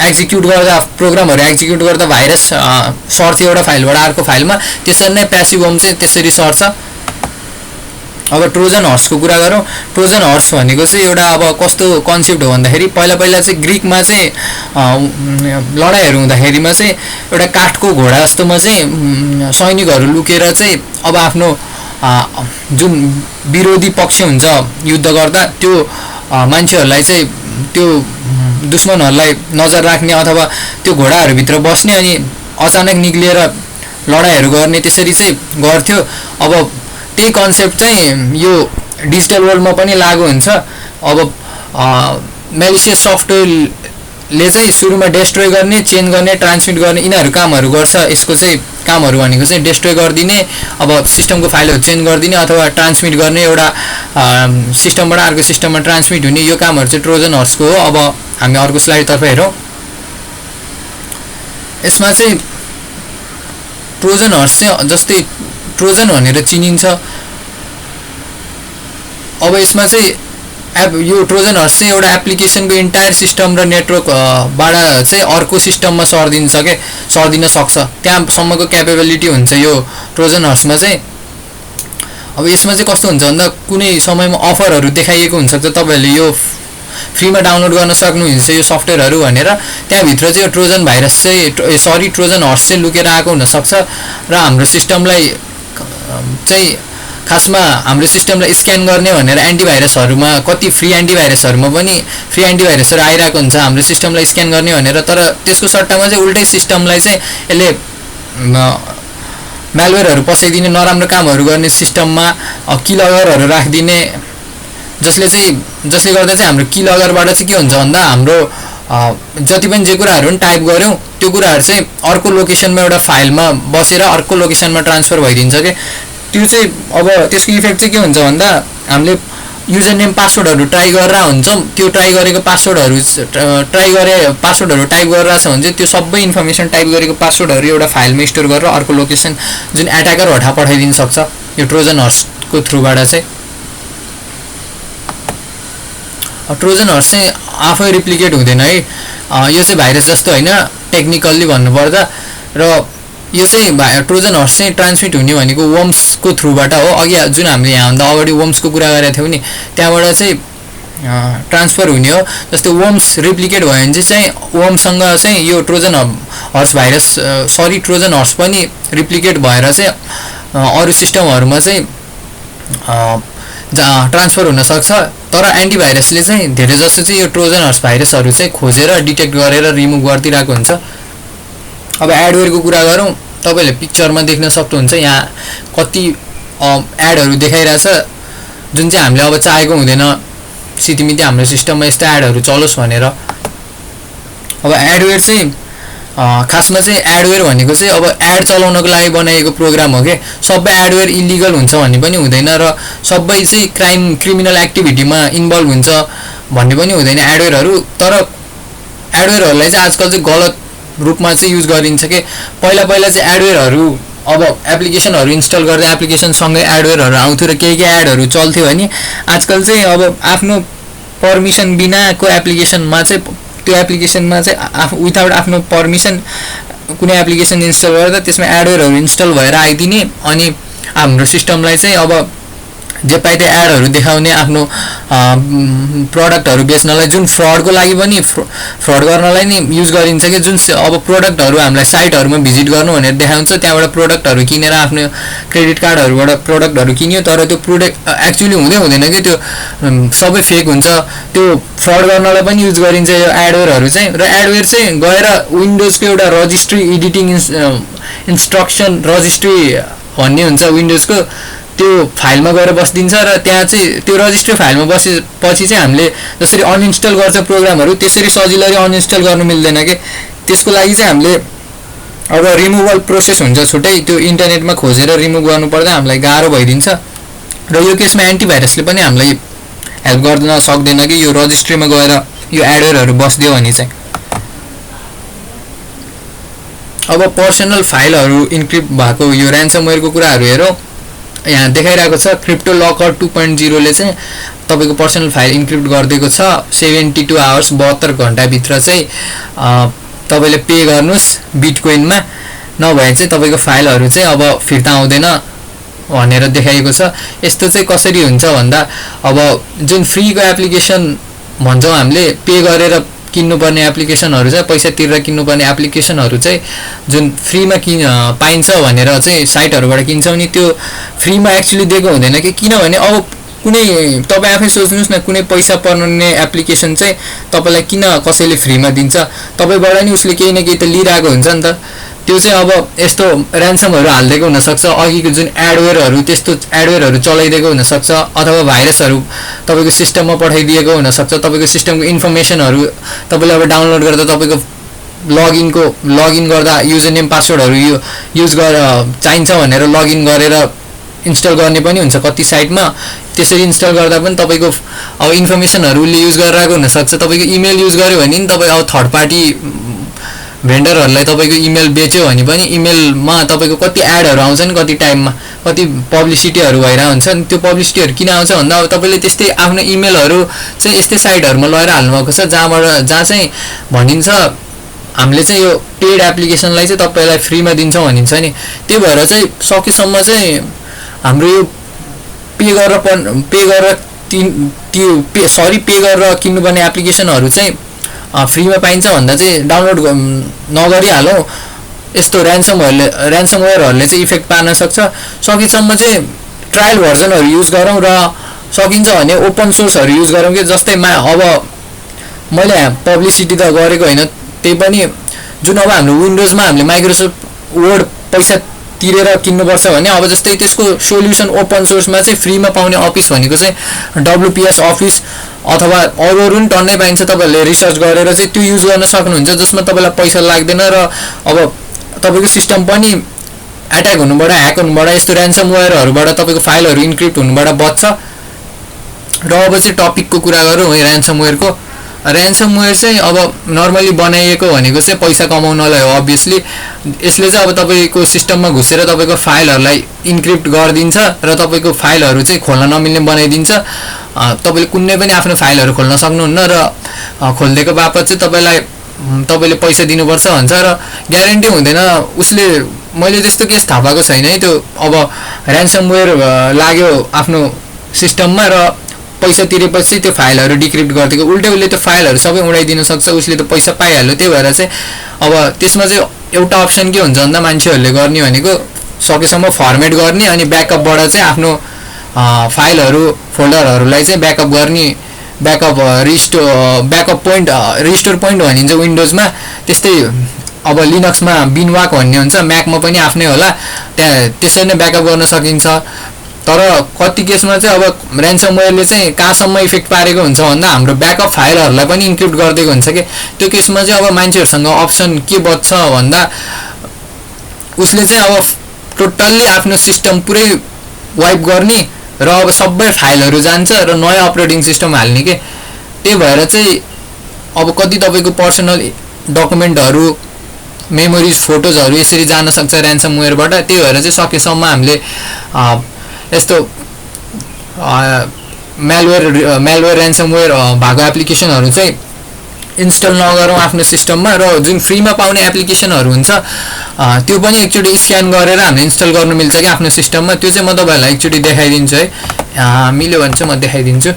एक्जिक्युट गर्दा, प्रोग्रामहरू एक्जिक्युट गर्दा भाइरस सर्छ एउटा फाइलबाट अर्को फाइलमा, त्यसरी नै प्यासिभ वर्म चाहिँ त्यसरी सर्छ। अब ट्रोजन हर्सको कुरा गरौँ। ट्रोजन हर्स भनेको चाहिँ एउटा अब कस्तो कन्सेप्ट हो भन्दाखेरि पहिला चाहिँ ग्रिकमा चाहिँ लडाइँहरू हुँदाखेरिमा चाहिँ एउटा काठको घोडा जस्तोमा चाहिँ सैनिकहरू लुकेर चाहिँ अब आफ्नो जुन विरोधी पक्ष हुन्छ युद्ध गर्दा त्यो मान्छेहरूलाई चाहिँ त्यो दुश्मनहरूलाई नजर राख्ने अथवा त्यो घोडाहरूभित्र बस्ने अनि अचानक निक्लिएर लडाइँहरू गर्ने त्यसरी चाहिँ गर्थ्यो। अब त्यही कन्सेप्ट चाहिँ यो डिजिटल वर्ल्डमा पनि लागू हुन्छ। अब मेलिसियस सफ्टवेयरले चाहिँ सुरुमा डेस्ट्रोय गर्ने, चेन्ज गर्ने, ट्रान्समिट गर्ने यिनीहरू कामहरू गर्छ। यसको चाहिँ कामहरू भनेको चाहिँ डेस्ट्रोय गरिदिने, अब सिस्टमको फाइलहरू चेन्ज गरिदिने अथवा ट्रान्समिट गर्ने, एउटा सिस्टमबाट अर्को सिस्टममा ट्रान्समिट हुने, यो कामहरू चाहिँ ट्रोजन हर्सको हो। अब हामी अर्को स्लाइडतर्फ हेरौँ। यसमा चाहिँ ट्रोजन हर्स चाहिँ जस्तै ट्रोजन भनेर चिनिन्छ। अब यसमा चाहिँ यो ट्रोजन हर्स चाहिँ एउटा एप्लिकेसनको इन्टायर सिस्टम र नेटवर्कबाट चाहिँ अर्को सिस्टममा सर्दिन सक्छ, त्यहाँसम्मको क्यापेबिलिटी हुन्छ यो ट्रोजन हर्समा चाहिँ। अब यसमा चाहिँ कस्तो हुन्छ भन्दा कुनै समयमा अफरहरू देखाइएको हुन्छ त तपाईँहरूले यो फ्रीमा डाउनलोड गर्न सक्नुहुन्छ यो सफ्टवेयरहरू भनेर, त्यहाँभित्र चाहिँ यो ट्रोजन भाइरस चाहिँ ट्रोजन हर्स चाहिँ लुकेर आएको हुनसक्छ र हाम्रो सिस्टमलाई चाहिँ खासमा हाम्रो सिस्टमलाई स्क्यान गर्ने भनेर एन्टिभाइरसहरूमा कति फ्री एन्टिभाइरसहरूमा पनि फ्री एन्टिभाइरसहरू आइरहेको हुन्छ हाम्रो सिस्टमलाई स्क्यान गर्ने भनेर। तर त्यसको सट्टामा चाहिँ उल्टै सिस्टमलाई चाहिँ यसले म्यालवेयरहरू पसाइदिने, नराम्रो कामहरू गर्ने, सिस्टममा किलगरहरू राखिदिने, जसले गर्दा चाहिँ हाम्रो किलगरबाट चाहिँ के हुन्छ भन्दा हाम्रो जति पनि जे कुराहरू पनि टाइप गऱ्यौँ त्यो कुराहरू चाहिँ अर्को लोकेसनमा एउटा फाइलमा बसेर अर्को लोकेसनमा ट्रान्सफर भइदिन्छ कि त्यो चाहिँ। अब त्यसको इफेक्ट चाहिँ के हुन्छ भन्दा हामीले युजर नेम पासवर्डहरू ट्राई गरेर हुन्छौँ, त्यो ट्राई गरेको पासवर्डहरू टाइप गरेर छ भने चाहिँ त्यो सबै इन्फर्मेसन टाइप गरेको पासवर्डहरू एउटा फाइलमा स्टोर गरेर अर्को लोकेसन जुन एट्याकर हटा पठाइदिन सक्छ यो ट्रोजन हर्सको थ्रुबाट चाहिँ। ट्रोजन हर्स चाहिँ आफै रिप्लिकेट हुँदैन है, यो चाहिँ भाइरस जस्तो होइन टेक्निकल्ली भन्नुपर्दा। र यो चाहिँ ट्रोजन हर्स चाहिँ ट्रान्समिट हुने भनेको वर्म्सको थ्रुबाट हो। अघि जुन हामीले यहाँभन्दा अगाडि वर्म्सको कुरा गरेका थियौँ नि, त्यहाँबाट चाहिँ ट्रान्सफर हुने हो। जस्तै वर्म्स रिप्लिकेट भयो भने चाहिँ वर्मसँग चाहिँ यो Trojan horse virus Trojan horse पनि रिप्लिकेट भएर चाहिँ अरू सिस्टमहरूमा चाहिँ ट्रान्सफर हुनसक्छ। तर एन्टिभाइरसले चाहिँ धेरै जस्तो चाहिँ यो ट्रोजन हर्स भाइरसहरू चाहिँ खोजेर डिटेक्ट गरेर रिमुभ गरिदिरहेको हुन्छ। अब एडवेयरको कुरा गरौँ, तपाईँले पिक्चरमा देख्न सक्नुहुन्छ यहाँ कति एडहरू देखाइरहेछ जुन चाहिँ हामीले अब चाहेको हुँदैन सितिमिति हाम्रो सिस्टममा यस्तो एडहरू चलोस् भनेर। अब एडवेयर चाहिँ खासमा चाहिँ एडवेयर भनेको चाहिँ अब एड चलाउनको लागि बनाइएको प्रोग्राम हो कि, सबै एडवेयर इलिगल हुन्छ भन्ने पनि हुँदैन र सबै चाहिँ क्रिमिनल एक्टिभिटीमा इन्भल्भ हुन्छ भन्ने पनि हुँदैन एडवेयरहरू। तर एडवेयरहरूलाई चाहिँ आजकल चाहिँ गलत रूपमा चाहिँ युज गरिन्छ कि पहिला चाहिँ एडवेयरहरू अब एप्लिकेसनहरू इन्स्टल गर्दा एप्लिकेसनसँगै एडवेयरहरू आउँथ्यो र केही एडहरू चल्थ्यो भने आजकल चाहिँ अब आफ्नो पर्मिसन बिनाको एप्लिकेसनमा चाहिँ त्यो एप्लिकेसनमा चाहिँ विदाउट आफ्नो पर्मिसन कुनै एप्लिकेसन इन्स्टल गर्दा त्यसमा एडवेयरहरू इन्स्टल भएर आइदिने अनि हाम्रो सिस्टमलाई चाहिँ अब जे पाए त्यो एडहरू देखाउने आफ्नो प्रडक्टहरू बेच्नलाई, जुन फ्रडको लागि पनि फ्रड गर्नलाई नै युज गरिन्छ कि जुन अब प्रडक्टहरू हामीलाई साइटहरूमा भिजिट गर्नु भनेर देखाउँछ, त्यहाँबाट प्रडक्टहरू किनेर आफ्नो क्रेडिट कार्डहरूबाट प्रडक्टहरू किन्यो तर त्यो प्रडक्ट एक्चुअली हुँदैन कि त्यो सबै फेक हुन्छ। त्यो फ्रड गर्नलाई पनि युज गरिन्छ यो एडवेयरहरू चाहिँ। र एडवेयर चाहिँ गएर विन्डोजको एउटा रजिस्ट्री एडिटिङ इन्स्ट्रक्सन रजिस्ट्री भन्ने हुन्छ विन्डोजको, त्यो फाइलमा गएर बसिदिन्छ र त्यहाँ चाहिँ त्यो रजिस्ट्री फाइलमा बसेपछि चाहिँ हामीले जसरी अनइन्स्टल गर्छ प्रोग्रामहरू त्यसरी सजिलै अनइन्स्टल गर्नु मिल्दैन कि। त्यसको लागि चाहिँ हामीले अब रिमुभल प्रोसेस हुन्छ छुट्टै, त्यो इन्टरनेटमा खोजेर रिमुभ गर्नुपर्दा हामीलाई गाह्रो भइदिन्छ। र यो केसमा एन्टिभाइरसले पनि हामीलाई हेल्प गर्न सक्दैन कि यो रजिस्ट्रीमा गएर यो एडवेयरहरू बसिदियो भने चाहिँ। अब पर्सनल फाइलहरू इन्क्रिप्ट भएको यो ऱ्यान्समवेयरको कुराहरू हेरौँ। यहाँ देखाइरहेको छ क्रिप्टो लकर 2.0ले चाहिँ तपाईँको पर्सनल फाइल इन्क्रिप्ट गरिदिएको छ 72 आवर्स 72 घन्टाभित्र चाहिँ तपाईँले पे गर्नुहोस् बिटकोइनमा, नभए चाहिँ तपाईँको फाइलहरू चाहिँ अब फिर्ता आउँदैन भनेर देखाइएको छ। यस्तो चाहिँ कसरी हुन्छ भन्दा अब जुन फ्रीको एप्लिकेसन भन्छौँ हामीले पे गरेर किन्नुपर्ने एप्लिकेसनहरू चाहिँ पैसा तिरेर किन्नुपर्ने एप्लिकेसनहरू चाहिँ जुन फ्रीमा पाइन्छ भनेर चाहिँ साइटहरूबाट किन्छौँ नि त्यो फ्रीमा एक्चुअली दिएको हुँदैन कि किनभने अब कुनै तपाईँ आफै सोच्नुहोस् न कुनै पैसा पर्ने एप्लिकेसन चाहिँ तपाईँलाई किन कसैले फ्रीमा दिन्छ तपाईँबाट नि उसले केही न केही त लिइरहेको हुन्छ नि त। त्यो चाहिँ अब यस्तो ऱ्यान्समहरू हालिदिएको हुनसक्छ अघिको जुन एडवेयरहरू त्यस्तो एडवेयरहरू चलाइदिएको हुनसक्छ अथवा भाइरसहरू तपाईँको सिस्टममा पठाइदिएको हुनसक्छ। तपाईँको सिस्टमको इन्फर्मेसनहरू तपाईँले अब डाउनलोड गर्दा तपाईँको लगइन गर्दा युजर नेम पासवर्डहरू युज चाहिन्छ भनेर लगइन गरेर इन्स्टल गर्ने पनि हुन्छ कति साइटमा। त्यसरी इन्स्टल गर्दा पनि तपाईँको अब इन्फर्मेसनहरू उसले युज गरिरहेको हुनसक्छ। तपाईँको इमेल युज गर्यो भने नि तपाईँ अब थर्ड पार्टी भेन्डरहरूलाई तपाईँको इमेल बेच्यो भने पनि इमेलमा तपाईँको कति एडहरू आउँछन् कति टाइममा कति पब्लिसिटीहरू भइरहेको हुन्छ। त्यो पब्लिसिटीहरू किन आउँछ भन्दा अब तपाईँले त्यस्तै आफ्नो इमेलहरू चाहिँ यस्तै साइटहरूमा लगेर हाल्नुभएको छ जहाँ चाहिँ भनिन्छ हामीले चाहिँ यो पेड एप्लिकेसनलाई चाहिँ तपाईँलाई फ्रीमा दिन्छौँ भनिन्छ नि। त्यही भएर चाहिँ सकेसम्म चाहिँ हाम्रो यो पे गरेर किन्नुपर्ने एप्लिकेसनहरू चाहिँ फ्रीमा पाइन्छ भन्दा चाहिँ डाउनलोड नगरिहालौँ। यस्तो ऱ्यान्समवेयरहरूले चाहिँ इफेक्ट पार्न सक्छ। सकेसम्म चाहिँ ट्रायल भर्जनहरू युज गरौँ र सकिन्छ भने ओपन सोर्सहरू युज गरौँ कि जस्तै अब मैले पब्लिसिटी त गरेको होइन त्यही पनि जुन अब हाम्रो विन्डोजमा हामीले माइक्रोसफ्ट वर्ड पैसा तिरेर किन्नुपर्छ भने अब जस्तै त्यसको सोल्युसन ओपन सोर्समा चाहिँ फ्रीमा पाउने अफिस भनेको चाहिँ WPS अफिस अथवा अरू पनि टन्नै पाइन्छ। तपाईँहरूले रिसर्च गरेर चाहिँ त्यो युज गर्न सक्नुहुन्छ जसमा तपाईँलाई पैसा लाग्दैन र अब तपाईँको सिस्टम पनि एट्याक हुनुबाट ह्याक हुनुबाट यस्तो ऱ्यान्समवेयरहरूबाट तपाईँको फाइलहरू इन्क्रिप्ट हुनुबाट बच्छ। र अब चाहिँ टपिकको कुरा गरौँ है ऱ्यान्समवेयरको। ऱ्यान्समवेयर चाहिँ अब नर्मली बनाइएको भनेको चाहिँ पैसा कमाउनलाई हो अभियसली। यसले चाहिँ अब तपाईँको सिस्टममा घुसेर तपाईँको फाइलहरूलाई इन्क्रिप्ट गरिदिन्छ र तपाईँको फाइलहरू चाहिँ खोल्न नमिल्ने बनाइदिन्छ। तपाईँले कुनै पनि आफ्नो फाइलहरू खोल्न सक्नुहुन्न र खोलिदिएको बापत चाहिँ तपाईँले पैसा दिनुपर्छ भन्छ र ग्यारेन्टी हुँदैन उसले। मैले त्यस्तो केस थाहा पाएको छैन है। त्यो अब ऱ्यान्समवेयर लाग्यो आफ्नो सिस्टममा र पैसा तिरेपछि त्यो फाइलहरू डिक्रिप्ट गरिदिएको उल्टै उसले त्यो फाइलहरू सबै उडाइदिन सक्छ। उसले त पैसा पाइहाल्यो। त्यही भएर चाहिँ अब त्यसमा चाहिँ एउटा अप्सन के हुन्छ भन्दा मान्छेहरूले गर्ने भनेको सकेसम्म फर्मेट गर्ने अनि ब्याकअपबाट चाहिँ आफ्नो फाइलहरू फोल्डरहरूलाई चाहिँ ब्याकअप गर्ने ब्याकअप पोइन्ट रिस्टोर पोइन्ट भनिन्छ विन्डोजमा। त्यस्तै अब लिनक्समा बिनवाक भन्ने हुन्छ म्याकमा पनि आफ्नै होला त्यहाँ त्यसरी नै ब्याकअप गर्न सकिन्छ। तर कति केसमा चाहिँ अब ऱ्यान्समवेयरले चाहिँ कहाँसम्म इफेक्ट पारेको हुन्छ भन्दा हाम्रो ब्याकअप फाइलहरूलाई पनि इन्क्रिप्ट गरिदिएको हुन्छ कि त्यो केसमा चाहिँ अब मान्छेहरूसँग अप्सन के बच्छ भन्दा उसले चाहिँ अब टोटल्ली आफ्नो सिस्टम पुरै वाइप गर्ने र अब सबै फाइलहरू जान्छ र नयाँ अपरेटिङ सिस्टम हाल्ने के। त्यही भएर चाहिँ अब कति तपाईँको पर्सनल डकुमेन्टहरू मेमोरिज फोटोजहरू यसरी जान सक्छ ऱ्यान्समवेयरबाट। त्यही भएर चाहिँ सकेसम्म हामीले यस्तो म्यालवेयर ऱ्यान्समवेयर भएको एप्लिकेसनहरू चाहिँ इन्स्टल नगरौँ आफ्नो सिस्टममा। र जुन फ्रीमा पाउने एप्लिकेसनहरू हुन्छ त्यो पनि एकचोटि स्क्यान गरेर हामीले इन्स्टल गर्नु मिल्छ कि आफ्नो सिस्टममा। त्यो चाहिँ म तपाईँहरूलाई एकचोटि देखाइदिन्छु है। मिल्यो भने चाहिँ म देखाइदिन्छु।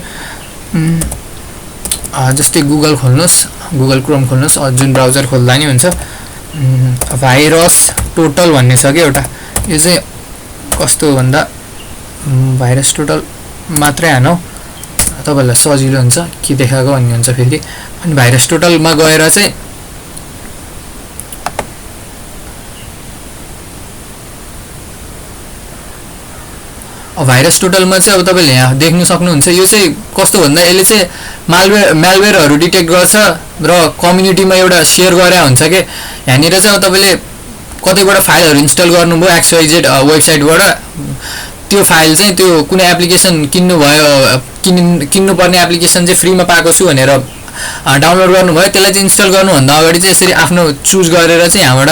जस्तै गुगल खोल्नुहोस्, गुगल क्रोम खोल्नुहोस्, जुन ब्राउजर खोल्दा नि हुन्छ। भाइरस टोटल भन्ने छ कि एउटा। यो चाहिँ कस्तो भन्दा भाइरस टोटल मात्रै हानौँ तपाईँहरूलाई सजिलो हुन्छ के देखाएको भन्ने हुन्छ फेरि। अनि भाइरस टोटलमा गएर चाहिँ भाइरस टोटलमा चाहिँ अब तपाईँले यहाँ देख्नु सक्नुहुन्छ। यो चाहिँ कस्तो भन्दा यसले चाहिँ म्यालवेयरहरू डिटेक्ट गर्छ र कम्युनिटीमा एउटा सेयर गरे हुन्छ कि यहाँनिर चाहिँ अब तपाईँले कतैबाट फाइलहरू इन्स्टल गर्नुभयो XYZ वेबसाइटबाट त्यो फाइल चाहिँ त्यो कुनै एप्लिकेसन किन्नुपर्ने एप्लिकेसन चाहिँ फ्रीमा पाएको छु भनेर डाउनलोड गर्नुभयो त्यसलाई चाहिँ इन्स्टल गर्नुभन्दा अगाडि चाहिँ यसरी आफ्नो चुज गरेर चाहिँ यहाँबाट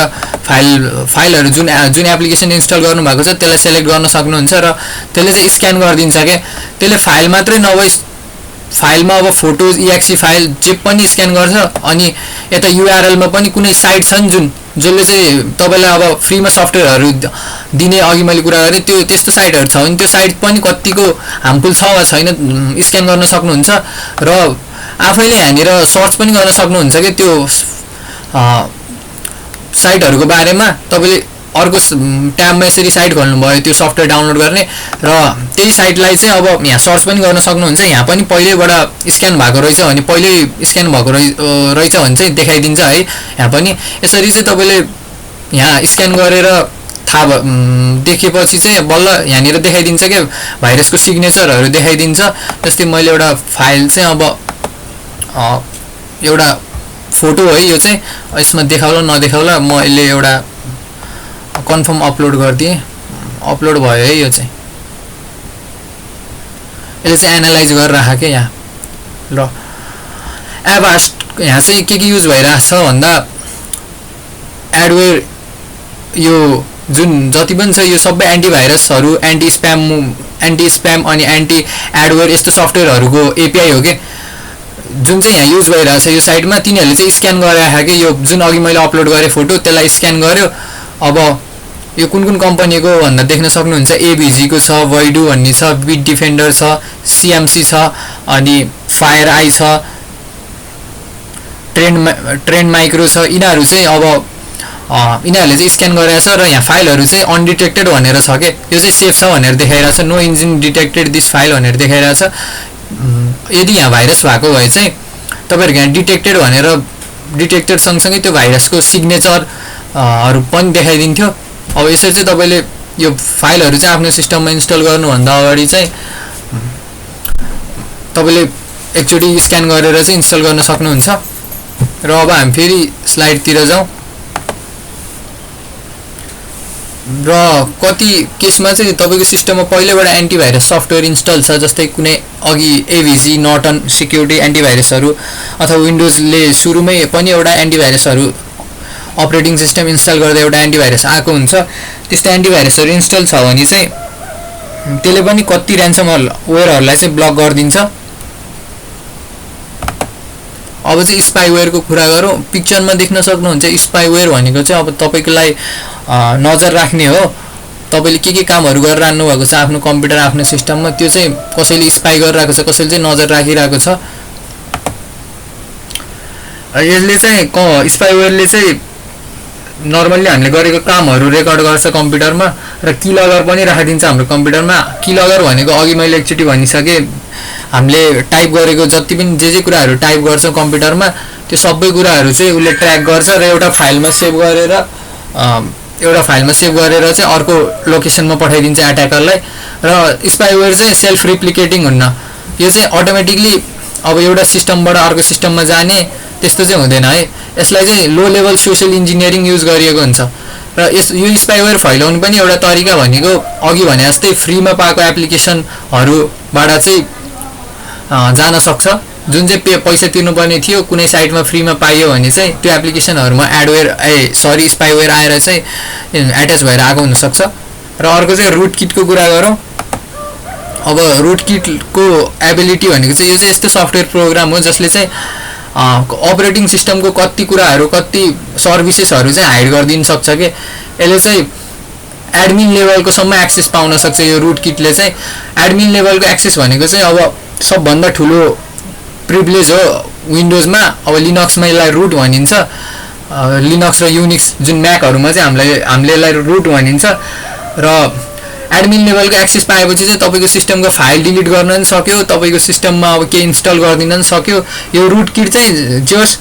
फाइलहरू जुन एप्लिकेसन इन्स्टल गर्नुभएको छ त्यसलाई सेलेक्ट गर्न सक्नुहुन्छ र त्यसले चाहिँ स्क्यान गरिदिन्छ क्या। त्यसले फाइल मात्रै नभई फाइलमा अब फोटोज EXE फाइल जे पनि स्क्यान गर्छ अनि यता URL मा पनि कुनै साइट छन् जसले चाहिँ तपाईलाई अब फ्रीमा सफ्टवेयरहरु दिने अघि मैले कुरा गरे त्यो त्यस्तो साइटहरु छ भने त्यो साइट पनि कतिको हार्मफुल छ वा छैन स्क्यान गर्न सक्नुहुन्छ र आफैले यहाँनिर सर्च पनि गर्न सक्नुहुन्छ के त्यो साइटहरुको बारेमा तपाईले अर्को ट्याबमा यसरी साइट खोल्नु भयो त्यो सफ्टवेयर डाउनलोड गर्ने र त्यही साइटलाई चाहिँ अब यहाँ सर्च पनि गर्न सक्नुहुन्छ यहाँ पनि पहिलेबाट स्क्यान भएको रहेछ भने पहिले स्क्यान भएको रहेछ भने चाहिँ देखाइदिन्छ है यहाँ पनि यसरी चाहिँ तपाईले यहाँ स्क्यान गरेर थाहा देखेपछि चाहिँ बल्ल यहाँनिर देखाइदिन्छ के भाइरसको सिग्नेचरहरु देखाइदिन्छ जस्तै मैले एउटा फाइल चाहिँ अब एउटा फोटो है यो चाहिँ यसमा देखाउला नदेखाउला मैले एउटा कन्फर्म अपलोड गर्दिए अपलोड भयो है यो चाहिँ यसले चाहिँ एनालाइज गरेर राखे के यहाँ ल एभास्ट यहाँ चाहिँ के युज भइराछ भन्दा एडवेयर यो जुन जति पनि छ यो सबै एन्टिभाइरसहरु एन्टी स्प्याम अनि एन्टी एडवेयर यस्तो सफ्टवेयरहरुको एपीआई हो के जुन चाहिँ यहाँ युज भइराछ यो साइटमा तिनीहरुले चाहिँ स्क्यान गरिराखे के यो जुन अघि मैले अपलोड गरे फोटो त्यसलाई स्क्यान गर्यो अब यो कुन कम्पनीको भन्दा देख्न सक्नुहुन्छ एबीजी को छ वैडु भन्ने छ बिट डिफेन्डर छ सीएमसी छ अनि फायर आई छ ट्रेन्ड माइक्रो छ यिनीहरु चाहिँ अब यिनीहरुले चाहिँ स्क्यान गरिरहेछ र यहाँ फाइलहरु चाहिँ अनडिटेक्टेड भनेर छ के यो चाहिँ सेफ छ भनेर देखाइरहेछ no engine detected this file भनेर देखाइरहेछ यदि यहाँ भाइरस भएको भए चाहिँ तपाईहरु यहाँ डिटेक्टेड भनेर डिटेक्टेड सँगसँगै त्यो भाइरसको सिग्नेचर हरु पनि देखाइदिन्थ्यो अब यसरी चाहिँ तपाईले यो फाइलहरु चाहिँ आफ्नो सिस्टममा इन्स्टल गर्नु भन्दा अगाडि चाहिँ तपाईले एकचोटी स्क्यान गरेर चाहिँ इन्स्टल गर्न सक्नुहुन्छ र अब हामी फेरि स्लाइडतिर जाउँ र कति केसमा चाहिँ तपाईको सिस्टममा पहिलेबाट एन्टिभाइरस सफ्टवेयर इन्स्टल छ जस्तै कुनै अघि एभीजी नर्टन सिक्युरिटी एन्टिभाइरसहरु अथवा विन्डोजले सुरुमै पनि एउटा एन्टिभाइरसहरु अपरेटिङ सिस्टम इन्स्टल गर्दा एउटा एन्टिभाइरस आएको हुन्छ त्यस्तो एन्टिभाइरसहरु इन्स्टल छ भने चाहिँ त्यसले पनि कति र्यान्समवेयरहरुलाई चाहिँ ब्लक गर्दिन्छ अब चाहिँ स्पाइवेयरको कुरा गरौँ पिक्चरमा देख्न सक्नुहुन्छ स्पाइवेयर भनेको चाहिँ अब तपाईलाई नजर राख्ने हो तपाईले के कामहरु गरिरहनु भएको छ आफ्नो कम्प्युटर आफ्नो सिस्टममा त्यो चाहिँ कसैले स्पाइ गरिरहेको छ कसैले चाहिँ नजर राखिरहेको छ यसले चाहिँ स्पाइवेयरले चाहिँ नर्मली हामीले गरेको कामहरु रेकर्ड गर्छ कम्प्युटरमा र कीलगर पनि राखिदिन्छ हाम्रो कम्प्युटरमा कीलगर भनेको अघि मैले एकचोटी भनिसके हामीले टाइप गरेको जति पनि जे कुराहरु टाइप गर्छौं कम्प्युटरमा त्यो सबै कुराहरु चाहिँ उले ट्र्याक गर्छ र एउटा फाइलमा सेभ गरेर चाहिँ अर्को लोकेसनमा पठाइदिन्छ अट्याकरलाई र स्पाइवेयर चाहिँ सेल्फ रिप्लिकेटिङ हुन्न यो चाहिँ अटोमेटिकली अब एउटा सिस्टमबाट अर्को सिस्टममा जाने त्यस्तो चाहिँ हुँदैन है यसलाई चाहिँ लो लेभल सोशल इन्जिनियरिङ युज गरिएको हुन्छ र यो स्पाइवेयर फैलाउनु पनि एउटा तरिका भनेको अघि भने जस्तै फ्रीमा पाएको एप्लिकेसनहरुबाट चाहिँ जान सक्छ जुन चाहिँ पैसा तिर्नुपर्ने थियो कुनै साइटमा फ्रीमा पाइयो भने चाहिँ त्यो एप्लिकेसनहरुमा स्पाइवेयर आएर चाहिँ एट्याच भएर आएको हुन सक्छ र अर्को चाहिँ रुट किटको कुरा गरौँ अब रुट किटको एबिलिटी भनेको चाहिँ यो चाहिँ यस्तो सफ्टवेयर प्रोग्राम हो जसले चाहिँ अपरेटिङ सिस्टमको कति कुराहरु कति सर्भिसेसहरु चाहिँ हाइड गर्दिन सक्छ के यसले चाहिँ एडमिन लेभलको सम्म एक्सेस पाउन सक्छ यो रुट किटले चाहिँ एडमिन लेभलको एक्सेस भनेको चाहिँ अब सबभन्दा ठुलो प्रिभिलेज हो विन्डोजमा अब लिनक्समा यसलाई रुट भनिन्छ लिनक्स र युनिक्स जुन म्याकहरुमा चाहिँ हामीले यसलाई रुट भनिन्छ र एडमिन लेभलको एक्सेस पाएपछि चाहिँ तपाईको सिस्टमको फाइल डिलिट गर्न पनि सक्यो तपाईको सिस्टममा अब के इन्स्टल गर्दिन पनि सक्यो यो रुट किट चाहिँ जस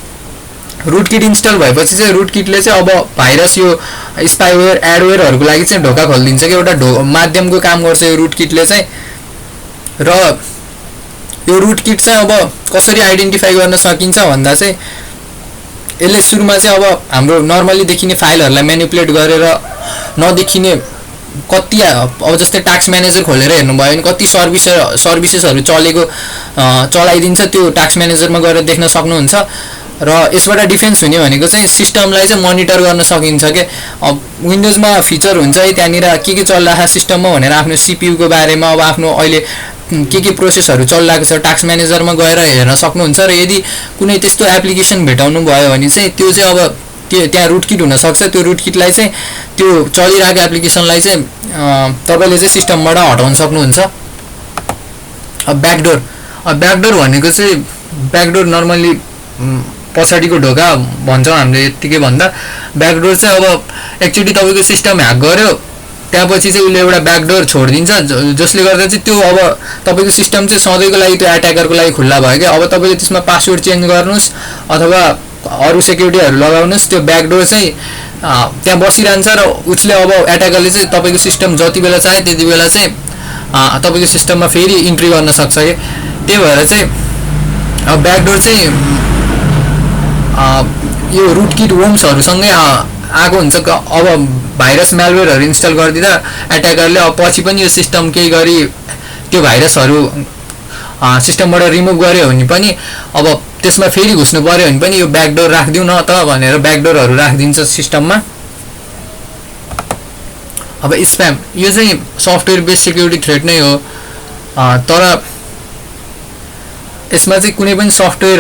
रुट किट इन्स्टल भएपछि चाहिँ रुट किटले चाहिँ अब भाइरस यो स्पाइवेयर एडवेयरहरुको लागि चाहिँ ढोका खोल्दिन्छ के एउटा माध्यमको काम गर्छ यो रुट किटले चाहिँ र यो रुट किट चाहिँ अब कसरी आइडेन्टिफाई गर्न सकिन्छ भन्दा चाहिँ यसले सुरुमा चाहिँ अब हाम्रो नर्मली देखिने फाइलहरुलाई म्यानिपुलेट गरेर नदेखिने कति अब जस्तै टास्क म्यानेजर खोलेर हेर्नु भयो भने कति सर्भिसेसहरु चलेको चलाइदिन्छ त्यो टास्क म्यानेजरमा गएर देख्न सक्नुहुन्छ र यसबाट डिफेन्स हुने भनेको चाहिँ सिस्टमलाई चाहिँ मोनिटर गर्न सकिन्छ के अब विन्डोजमा फिचर हुन्छ है त्यहाँनिर के चलिरहेको सिस्टममा भनेर आफ्नो सीपीयू को बारेमा अब आफ्नो अहिले के प्रोसेसहरू चलिरहेको छ टास्क म्यानेजरमा गएर हेर्न सक्नुहुन्छ र यदि कुनै त्यस्तो एप्लिकेसन भेटाउनु भयो भने चाहिँ त्यो चाहिँ अब त्यहाँ रुटकिट हुनसक्छ। त्यो रुटकिटलाई चाहिँ त्यो चलिरहेको एप्लिकेसनलाई चाहिँ तपाईँले चाहिँ सिस्टमबाट हटाउन सक्नुहुन्छ। ब्याकडोर भनेको चाहिँ ब्याकडोर नर्मली पछाडिको ढोका भन्छौँ हामीले यत्तिकै भन्दा। ब्याकडोर चाहिँ अब एक्चुअली तपाईँको सिस्टम ह्याक गर्यो त्यसपछि चाहिँ उसले एउटा ब्याकडोर छोडिदिन्छ जसले गर्दा चाहिँ त्यो अब तपाईँको सिस्टम चाहिँ सधैँको लागि त्यो एट्याकरको लागि खुल्ला भयो क्या। अब तपाईँले त्यसमा पासवर्ड चेन्ज गर्नुहोस् अथवा अरू सेक्युरिटीहरू लगाउनुहोस् त्यो ब्याकडोर चाहिँ त्यहाँ बसिरहन्छ र उसले अब एट्याकरले चाहिँ तपाईँको सिस्टम जति बेला चाहे त्यति बेला चाहिँ तपाईँको सिस्टममा फेरि इन्ट्री गर्न सक्छ कि। त्यही भएर चाहिँ अब ब्याकडोर चाहिँ यो रुटकिट वर्म्सहरूसँगै आएको हुन्छ। अब भाइरस म्यालवेयरहरू इन्स्टल गरिदिँदा एट्याकरले अब पछि पनि यो सिस्टम केही गरी त्यो भाइरसहरू सिस्टमबाट रिमुभ गर्यो भने पनि अब त्यसमा फेरि घुस्नु पर्यो भने पनि यो ब्याकडोर राखिदिउँ न त भनेर ब्याकडोरहरू राखिदिन्छ सिस्टममा। अब स्प्याम यो चाहिँ सफ्टवेयर बेस्ड सेक्युरिटी थ्रेट नै हो तर यसमा चाहिँ कुनै पनि सफ्टवेयर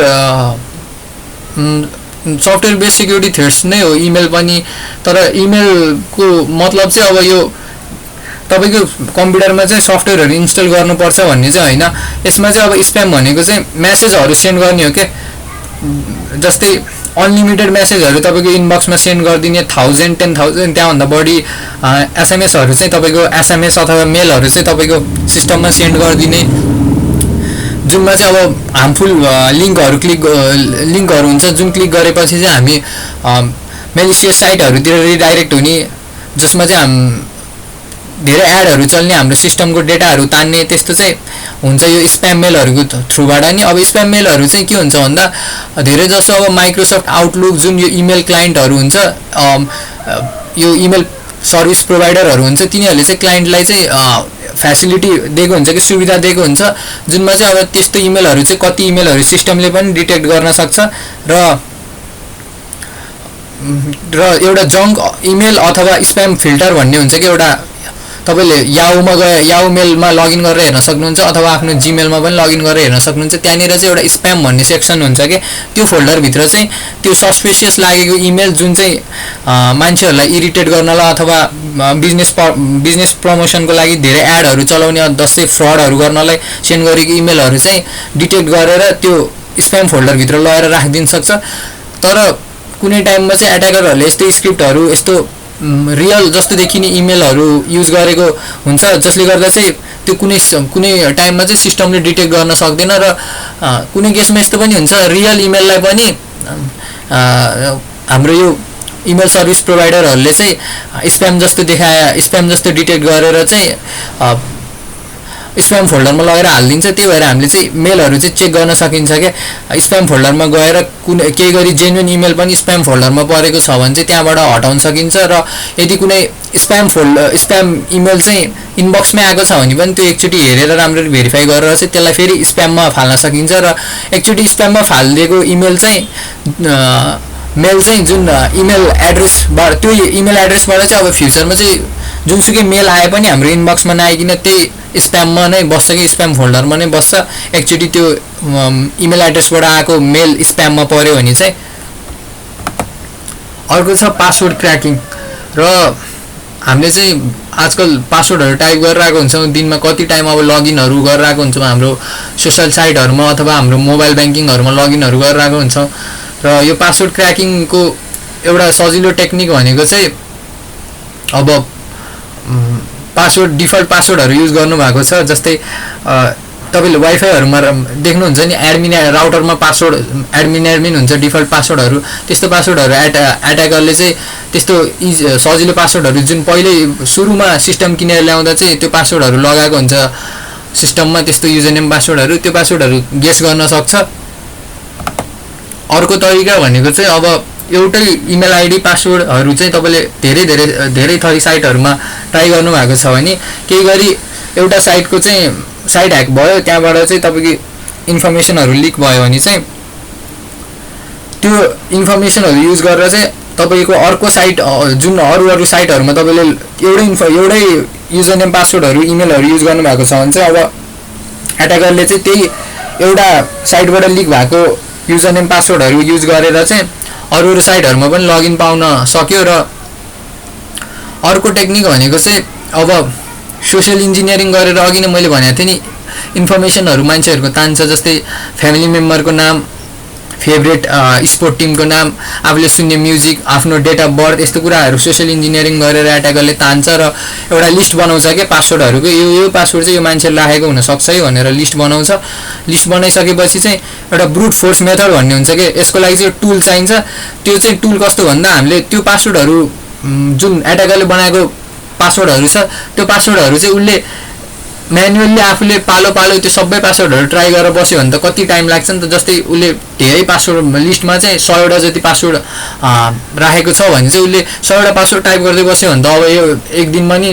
बेस्ड सेक्युरिटी थ्रेट्स नै हो इमेल पनि। तर इमेलको मतलब चाहिँ अब यो तपाईँको कम्प्युटरमा चाहिँ सफ्टवेयरहरू इन्स्टल गर्नुपर्छ भन्ने चाहिँ होइन। यसमा चाहिँ अब स्प्याम भनेको चाहिँ म्यासेजहरू सेन्ड गर्ने हो क्या। जस्तै अनलिमिटेड म्यासेजहरू तपाईँको इनबक्समा सेन्ड गरिदिने 1000 10,000 त्यहाँभन्दा बढी एसएमएसहरू चाहिँ तपाईँको एसएमएस अथवा मेलहरू चाहिँ तपाईँको सिस्टममा सेन्ड गरिदिने जुनमा चाहिँ अब हार्मफुल लिङ्कहरू हुन्छ जुन क्लिक गरेपछि चाहिँ हामी मेलिसियस साइटहरूतिर रिडाइरेक्ट हुने जसमा चाहिँ धेरै एडहरू चल्ने हाम्रो सिस्टमको डेटाहरू तान्ने त्यस्तो चाहिँ हुन्छ यो स्प्याम मेलहरूको थ्रुबाट नि। अब स्प्याम मेलहरू चाहिँ के हुन्छ भन्दा धेरै जसो अब माइक्रोसफ्ट आउटलुक जुन यो इमेल क्लाइन्टहरू हुन्छ यो इमेल सर्भिस प्रोभाइडरहरू हुन्छ तिनीहरूले चाहिँ क्लाइन्टलाई चाहिँ फ्यासिलिटी दिएको हुन्छ कि सुविधा दिएको हुन्छ जुनमा चाहिँ अब त्यस्तो इमेलहरू चाहिँ कति इमेलहरू सिस्टमले पनि डिटेक्ट गर्न सक्छ र एउटा जङ्क इमेल अथवा स्प्याम फिल्टर भन्ने हुन्छ कि एउटा तपाईँले याहू मेलमा लगइन गरेर हेर्न सक्नुहुन्छ अथवा आफ्नो जीमेलमा पनि लगइन गरेर हेर्न सक्नुहुन्छ। त्यहाँनिर चाहिँ एउटा स्प्याम भन्ने सेक्सन हुन्छ कि त्यो फोल्डरभित्र चाहिँ त्यो सस्पिसियस लागेको इमेल जुन चाहिँ मान्छेहरूलाई इरिटेट गर्नलाई अथवा बिजनेस प्रमोसनको लागि धेरै एडहरू चलाउने जस्तै फ्रडहरू गर्नलाई सेन्ड गरेको इमेलहरू चाहिँ डिटेक्ट गरेर त्यो स्प्याम फोल्डरभित्र लगेर राखिदिन सक्छ। तर कुनै टाइममा चाहिँ एट्याकरहरूले यस्तो स्क्रिप्टहरू यस्तो रियल जस्तो देखिने इमेलहरू युज गरेको हुन्छ जसले गर्दा चाहिँ त्यो कुनै टाइममा चाहिँ सिस्टमले डिटेक्ट गर्न सक्दैन र कुनै केसमा यस्तो पनि हुन्छ रियल इमेललाई पनि हाम्रो यो इमेल सर्भिस प्रोभाइडरहरूले चाहिँ स्प्याम जस्तो डिटेक्ट गरेर चाहिँ स्प्याम फोल्डरमा लगेर हालिदिन्छ। त्यही भएर हामीले चाहिँ मेलहरू चाहिँ चेक गर्न सकिन्छ क्या। स्प्याम फोल्डरमा गएर केही गरी जेन्युन इमेल पनि स्प्याम फोल्डरमा परेको छ भने चाहिँ त्यहाँबाट हटाउन सकिन्छ र यदि कुनै स्प्याम इमेल चाहिँ इनबक्समै आएको छ भने पनि त्यो एकचोटि हेरेर राम्ररी भेरिफाई गरेर चाहिँ त्यसलाई फेरि स्प्याममा फाल्न सकिन्छ र एकचोटि स्प्याममा फालिदिएको इमेल चाहिँ मेल चाहिँ जुन इमेल एड्रेसबाट त्यो इमेल एड्रेसबाट चाहिँ अब फ्युचरमा चाहिँ जुनसुकै मेल आए पनि हाम्रो इनबक्समा नआइकन त्यही स्प्याममा नै बस्छ कि स्प्याम फोल्डरमा नै बस्छ। एकचोटि त्यो इमेल एड्रेसबाट आएको मेल स्प्याममा पर्यो भने चाहिँ। अर्को छ पासवर्ड क्र्याकिङ र हामीले चाहिँ आजकल पासवर्डहरू टाइप गरिरहेको हुन्छौँ दिनमा कति टाइम अब लगइनहरू गरिरहेको हुन्छौँ हाम्रो सोसल साइटहरूमा अथवा हाम्रो मोबाइल ब्याङ्किङहरूमा लगइनहरू गरिरहेको हुन्छौँ र यो पासवर्ड क्र्याकिङको एउटा सजिलो टेक्निक भनेको चाहिँ अब डिफल्ट पासवर्डहरू युज गर्नुभएको छ। जस्तै तपाईँले वाइफाईहरूमा देख्नुहुन्छ नि राउटरमा पासवर्ड एडमिन हुन्छ डिफल्ट पासवर्डहरू त्यस्तो पासवर्डहरू एट्याकरले चाहिँ त्यस्तो सजिलो पासवर्डहरू जुन पहिल्यै सुरुमा सिस्टम किनेर ल्याउँदा चाहिँ त्यो पासवर्डहरू लगाएको हुन्छ सिस्टममा त्यस्तो युजरनेम पासवर्डहरू त्यो पासवर्डहरू गेस गर्न सक्छ। अर्को तरिका भनेको चाहिँ अब एउटै इमेल आइडी पासवर्डहरू चाहिँ तपाईँले धेरै थरी साइटहरूमा ट्राई गर्नुभएको छ भने केही गरी एउटा साइटको चाहिँ साइट ह्याक भयो त्यहाँबाट चाहिँ तपाईँको इन्फर्मेसनहरू लिक भयो भने चाहिँ त्यो इन्फर्मेसनहरू युज गरेर चाहिँ तपाईँको अर्को साइट जुन अरू साइटहरूमा तपाईँले एउटै युजरनेम पासवर्डहरू इमेलहरू युज गर्नुभएको छ भने चाहिँ अब एट्याकरले चाहिँ त्यही एउटा साइटबाट लिक भएको युजर नेम पासवर्डहरू युज गरेर चाहिँ अरू साइटहरुमा पनि लगइन पाउन सक्यो। र अर्को टेक्निक भनेको चाहिँ अब सोशल इन्जिनियरिङ गरेर अघि नै मैले भनेको थिएँ नि इन्फर्मेसनहरु मान्छेहरुको तान्छ, जस्तै फ्यामिली मेम्बरको नाम, फेभरेट स्पोर्ट टिमको नाम, आफूले सुन्ने म्युजिक, आफ्नो डेट अफ बर्थ, यस्तो कुराहरु सोशल इन्जिनियरिङ गरेर एट्याकरले तान्छ र एउटा लिस्ट बनाउँछ के पासवर्डहरुको, यो पासवर्ड चाहिँ यो मान्छेले राखेको हुन सक्छ है भनेर लिस्ट बनाउँछ। लिस्ट बनाइसकेपछि चाहिँ एउटा ब्रुट फोर्स मेथड भन्ने हुन्छ के, यसको लागि चाहिँ टुल चाहिन्छ। त्यो चाहिँ टुल कस्तो भन्दा हामीले त्यो पासवर्डहरु जुन एट्याकरले बनाएको पासवर्डहरु छ त्यो पासवर्डहरु चाहिँ उले म्यानुअली आफूले पालो त्यो सबै पासवर्डहरु ट्राई गरेर बस्यो भने त कति टाइम लाग्छ नि त। जस्तै उले धेरै पासवर्ड लिस्टमा चाहिँ 100 वटा जति पासवर्ड राखेको छ भने चाहिँ उले 100 वटा पासवर्ड टाइप गर्दै बस्यो भने त अब यो एक दिनमा नि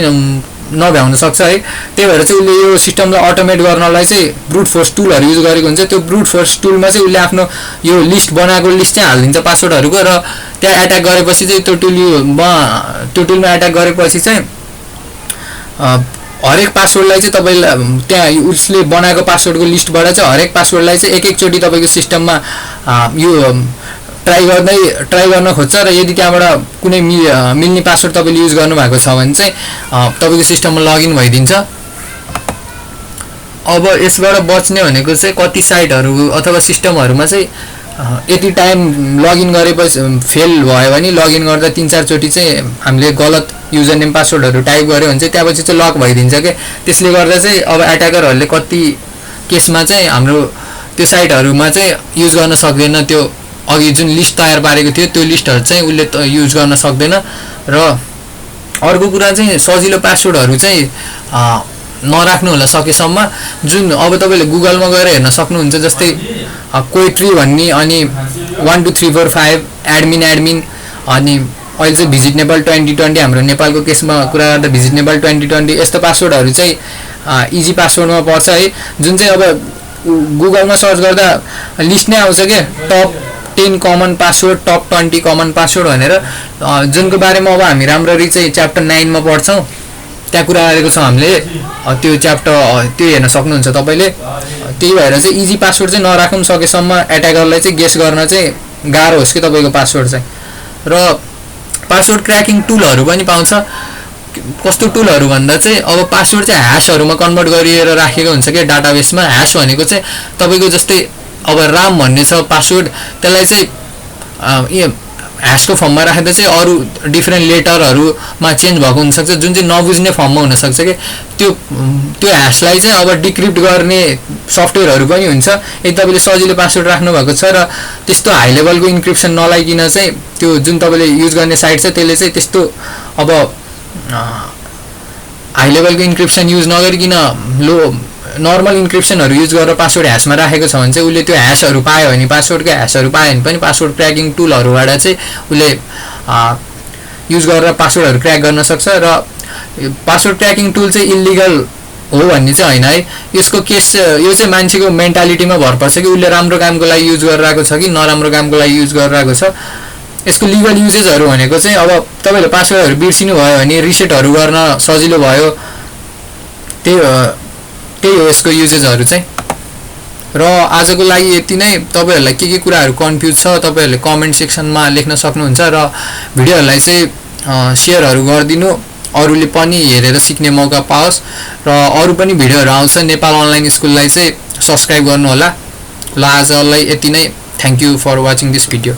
नभ्याउन सक्छ है। त्यही भएर चाहिँ उले यो सिस्टमलाई अटोमेट गर्नलाई चाहिँ ब्रुट फोर्स टुलहरु युज गरेको हुन्छ। त्यो ब्रुट फोर्स टुलमा चाहिँ उले आफ्नो यो लिस्ट बनाएको लिस्ट चाहिँ हाल्दिन्छ पासवर्डहरुको, र त्यहाँ एट्याक गरेपछि चाहिँ त्यो टुलमा एट्याक गरेपछि चाहिँ हरेक पासवर्डलाई चाहिँ तपाईले त्यहाँ उसले बनाएको पासवर्डको लिस्टबाट चाहिँ हरेक पासवर्डलाई चाहिँ एक चोटी तपाईको सिस्टममा यो ट्राई गर्न खोज्छ, र यदि त्यहाँबाट कुनै मिल्ने पासवर्ड तपाईले युज गर्नु भएको छ भने चाहिँ तपाईको सिस्टममा लगइन भइदिन्छ। अब यसबाट बच्ने भनेको चाहिँ कति साइटहरु अथवा सिस्टमहरुमा चाहिँ यति टाइम लगइन गरेपछि फेल भयो भने लगइन गर्दा 3-4 चोटी चाहिँ हामीले गलत युजर नेम पासवर्डहरु टाइप गर्यो भने चाहिँ त्यसपछि चाहिँ लक भइदिन्छ के। त्यसले गर्दा चाहिँ अब एट्याकरहरुले कति केसमा चाहिँ हाम्रो त्यो साइटहरुमा चाहिँ युज गर्न सक्दैन, त्यो अघि जुन लिस्ट तयार पारेको थियो त्यो लिस्टहरु चाहिँ उले युज गर्न सक्दैन। र अर्को कुरा चाहिँ सजिलो पासवर्डहरु चाहिँ नराख्नु होला सकेसम्म। जुन अब तपाईले गुगलमा गएर हेर्न सक्नुहुन्छ, जस्तै कोही ट्री भन्ने अनि 1 2 3 4 5 एडमिन अनि अहिले चाहिँ भिजिट नेपाल 2020 हाम्रो नेपालको केसमा कुरा गर्दा भिजिट नेपाल 2020 यस्तो पासवर्डहरु चाहिँ इजी पासवर्डमा पर्छ है। जुन चाहिँ अब गुगलमा सर्च गर्दा लिस्ट नै आउँछ के, top 10 common password, top 20 common password भनेर, जुनको बारेमा अब हामी राम्ररी चाहिँ च्याप्टर 9 मा पढ्छौं। त्यहाँ कुरा गरेको छौं हामीले, त्यो च्याप्टर त्यो हेर्न सक्नुहुन्छ तपाईले। त्यही भएर चाहिँ इजी पासवर्ड चाहिँ नराखौं सकेसम्म, एट्याकरलाई चाहिँ गेस गर्न चाहिँ गाह्रो होस् कि तपाईको पासवर्ड चाहिँ। र पासवर्ड क्रैकिङ टुलहरु पनि पाउँछ। कस्तो टुलहरु भन्दा चाहिँ अब पासवर्ड चाहिँ ह्याशहरुमा कन्भर्ट गरिएर राखेको हुन्छ के डाटाबेसमा। ह्याश भनेको चाहिँ तपाईको जस्तै अब राम भन्ने छ पासवर्ड, त्यसलाई चाहिँ ह्याशको फर्ममा राख्दा चाहिँ अरु डिफरेन्ट लेटरहरुमा चेन्ज भएको हुन सक्छ, जुन चाहिँ नबुझ्ने फर्ममा हुन सक्छ के। त्यो ह्याशलाई चाहिँ अब डिक्रिप्ट गर्ने सफ्टवेयरहरु पनि हुन्छ। यदि तपाईले सजिलो पासवर्ड राख्नु भएको छ र त्यस्तो हाई लेभलको इन्क्रिप्सन नलाइकिन चाहिँ त्यो जुन तपाईले युज गर्ने साइट छ त्यसले चाहिँ त्यस्तो अब हाई लेभलको इन्क्रिप्सन युज नगरिकिन लो नर्मल इन्क्रिप्सनहरु युज गरेर पासवर्ड ह्याशमा राखेको छ भने चाहिँ उले त्यो ह्याशहरु पायो भने पासवर्डको ह्याशहरु पायो भने पनि पासवर्ड क्रैकिङ टुलहरुबाट चाहिँ उले युज गरेर पासवर्डहरु क्र्याक गर्न सक्छ। र पासवर्ड क्रैकिङ टुल चाहिँ इल्लिगल हो भन्ने चाहिँ हैन है। यसको केस यो चाहिँ मान्छेको मेन्टालिटीमा भर पर्छ कि उले राम्रो कामको लागि युज गरिरहेको छ कि नराम्रो कामको लागि युज गरिरहेको छ। यसको लिगल युजेसहरु भनेको चाहिँ अब तपाईले पासवर्डहरु बिर्सिनु भयो भने रिसेटहरु गर्न सजिलो भयो, त्यही हो यसको युजेसहरु चाहिँ। र आजको लागि यति नै। तपाईहरुलाई के कुराहरु कन्फ्युज छ तपाईहरुले कमेन्ट सेक्सनमा लेख्न सक्नुहुन्छ, र भिडियोहरुलाई चाहिँ शेयरहरु गर्दिनु, अरूले पनि हेरेर सिक्ने मौका पाओस्। र अरु पनि भिडियोहरु आउँछ नेपाल अनलाइन स्कुललाई चाहिँ सब्स्क्राइब गर्नु होला। ल आजलाई यति नै। Thank you for watching this video.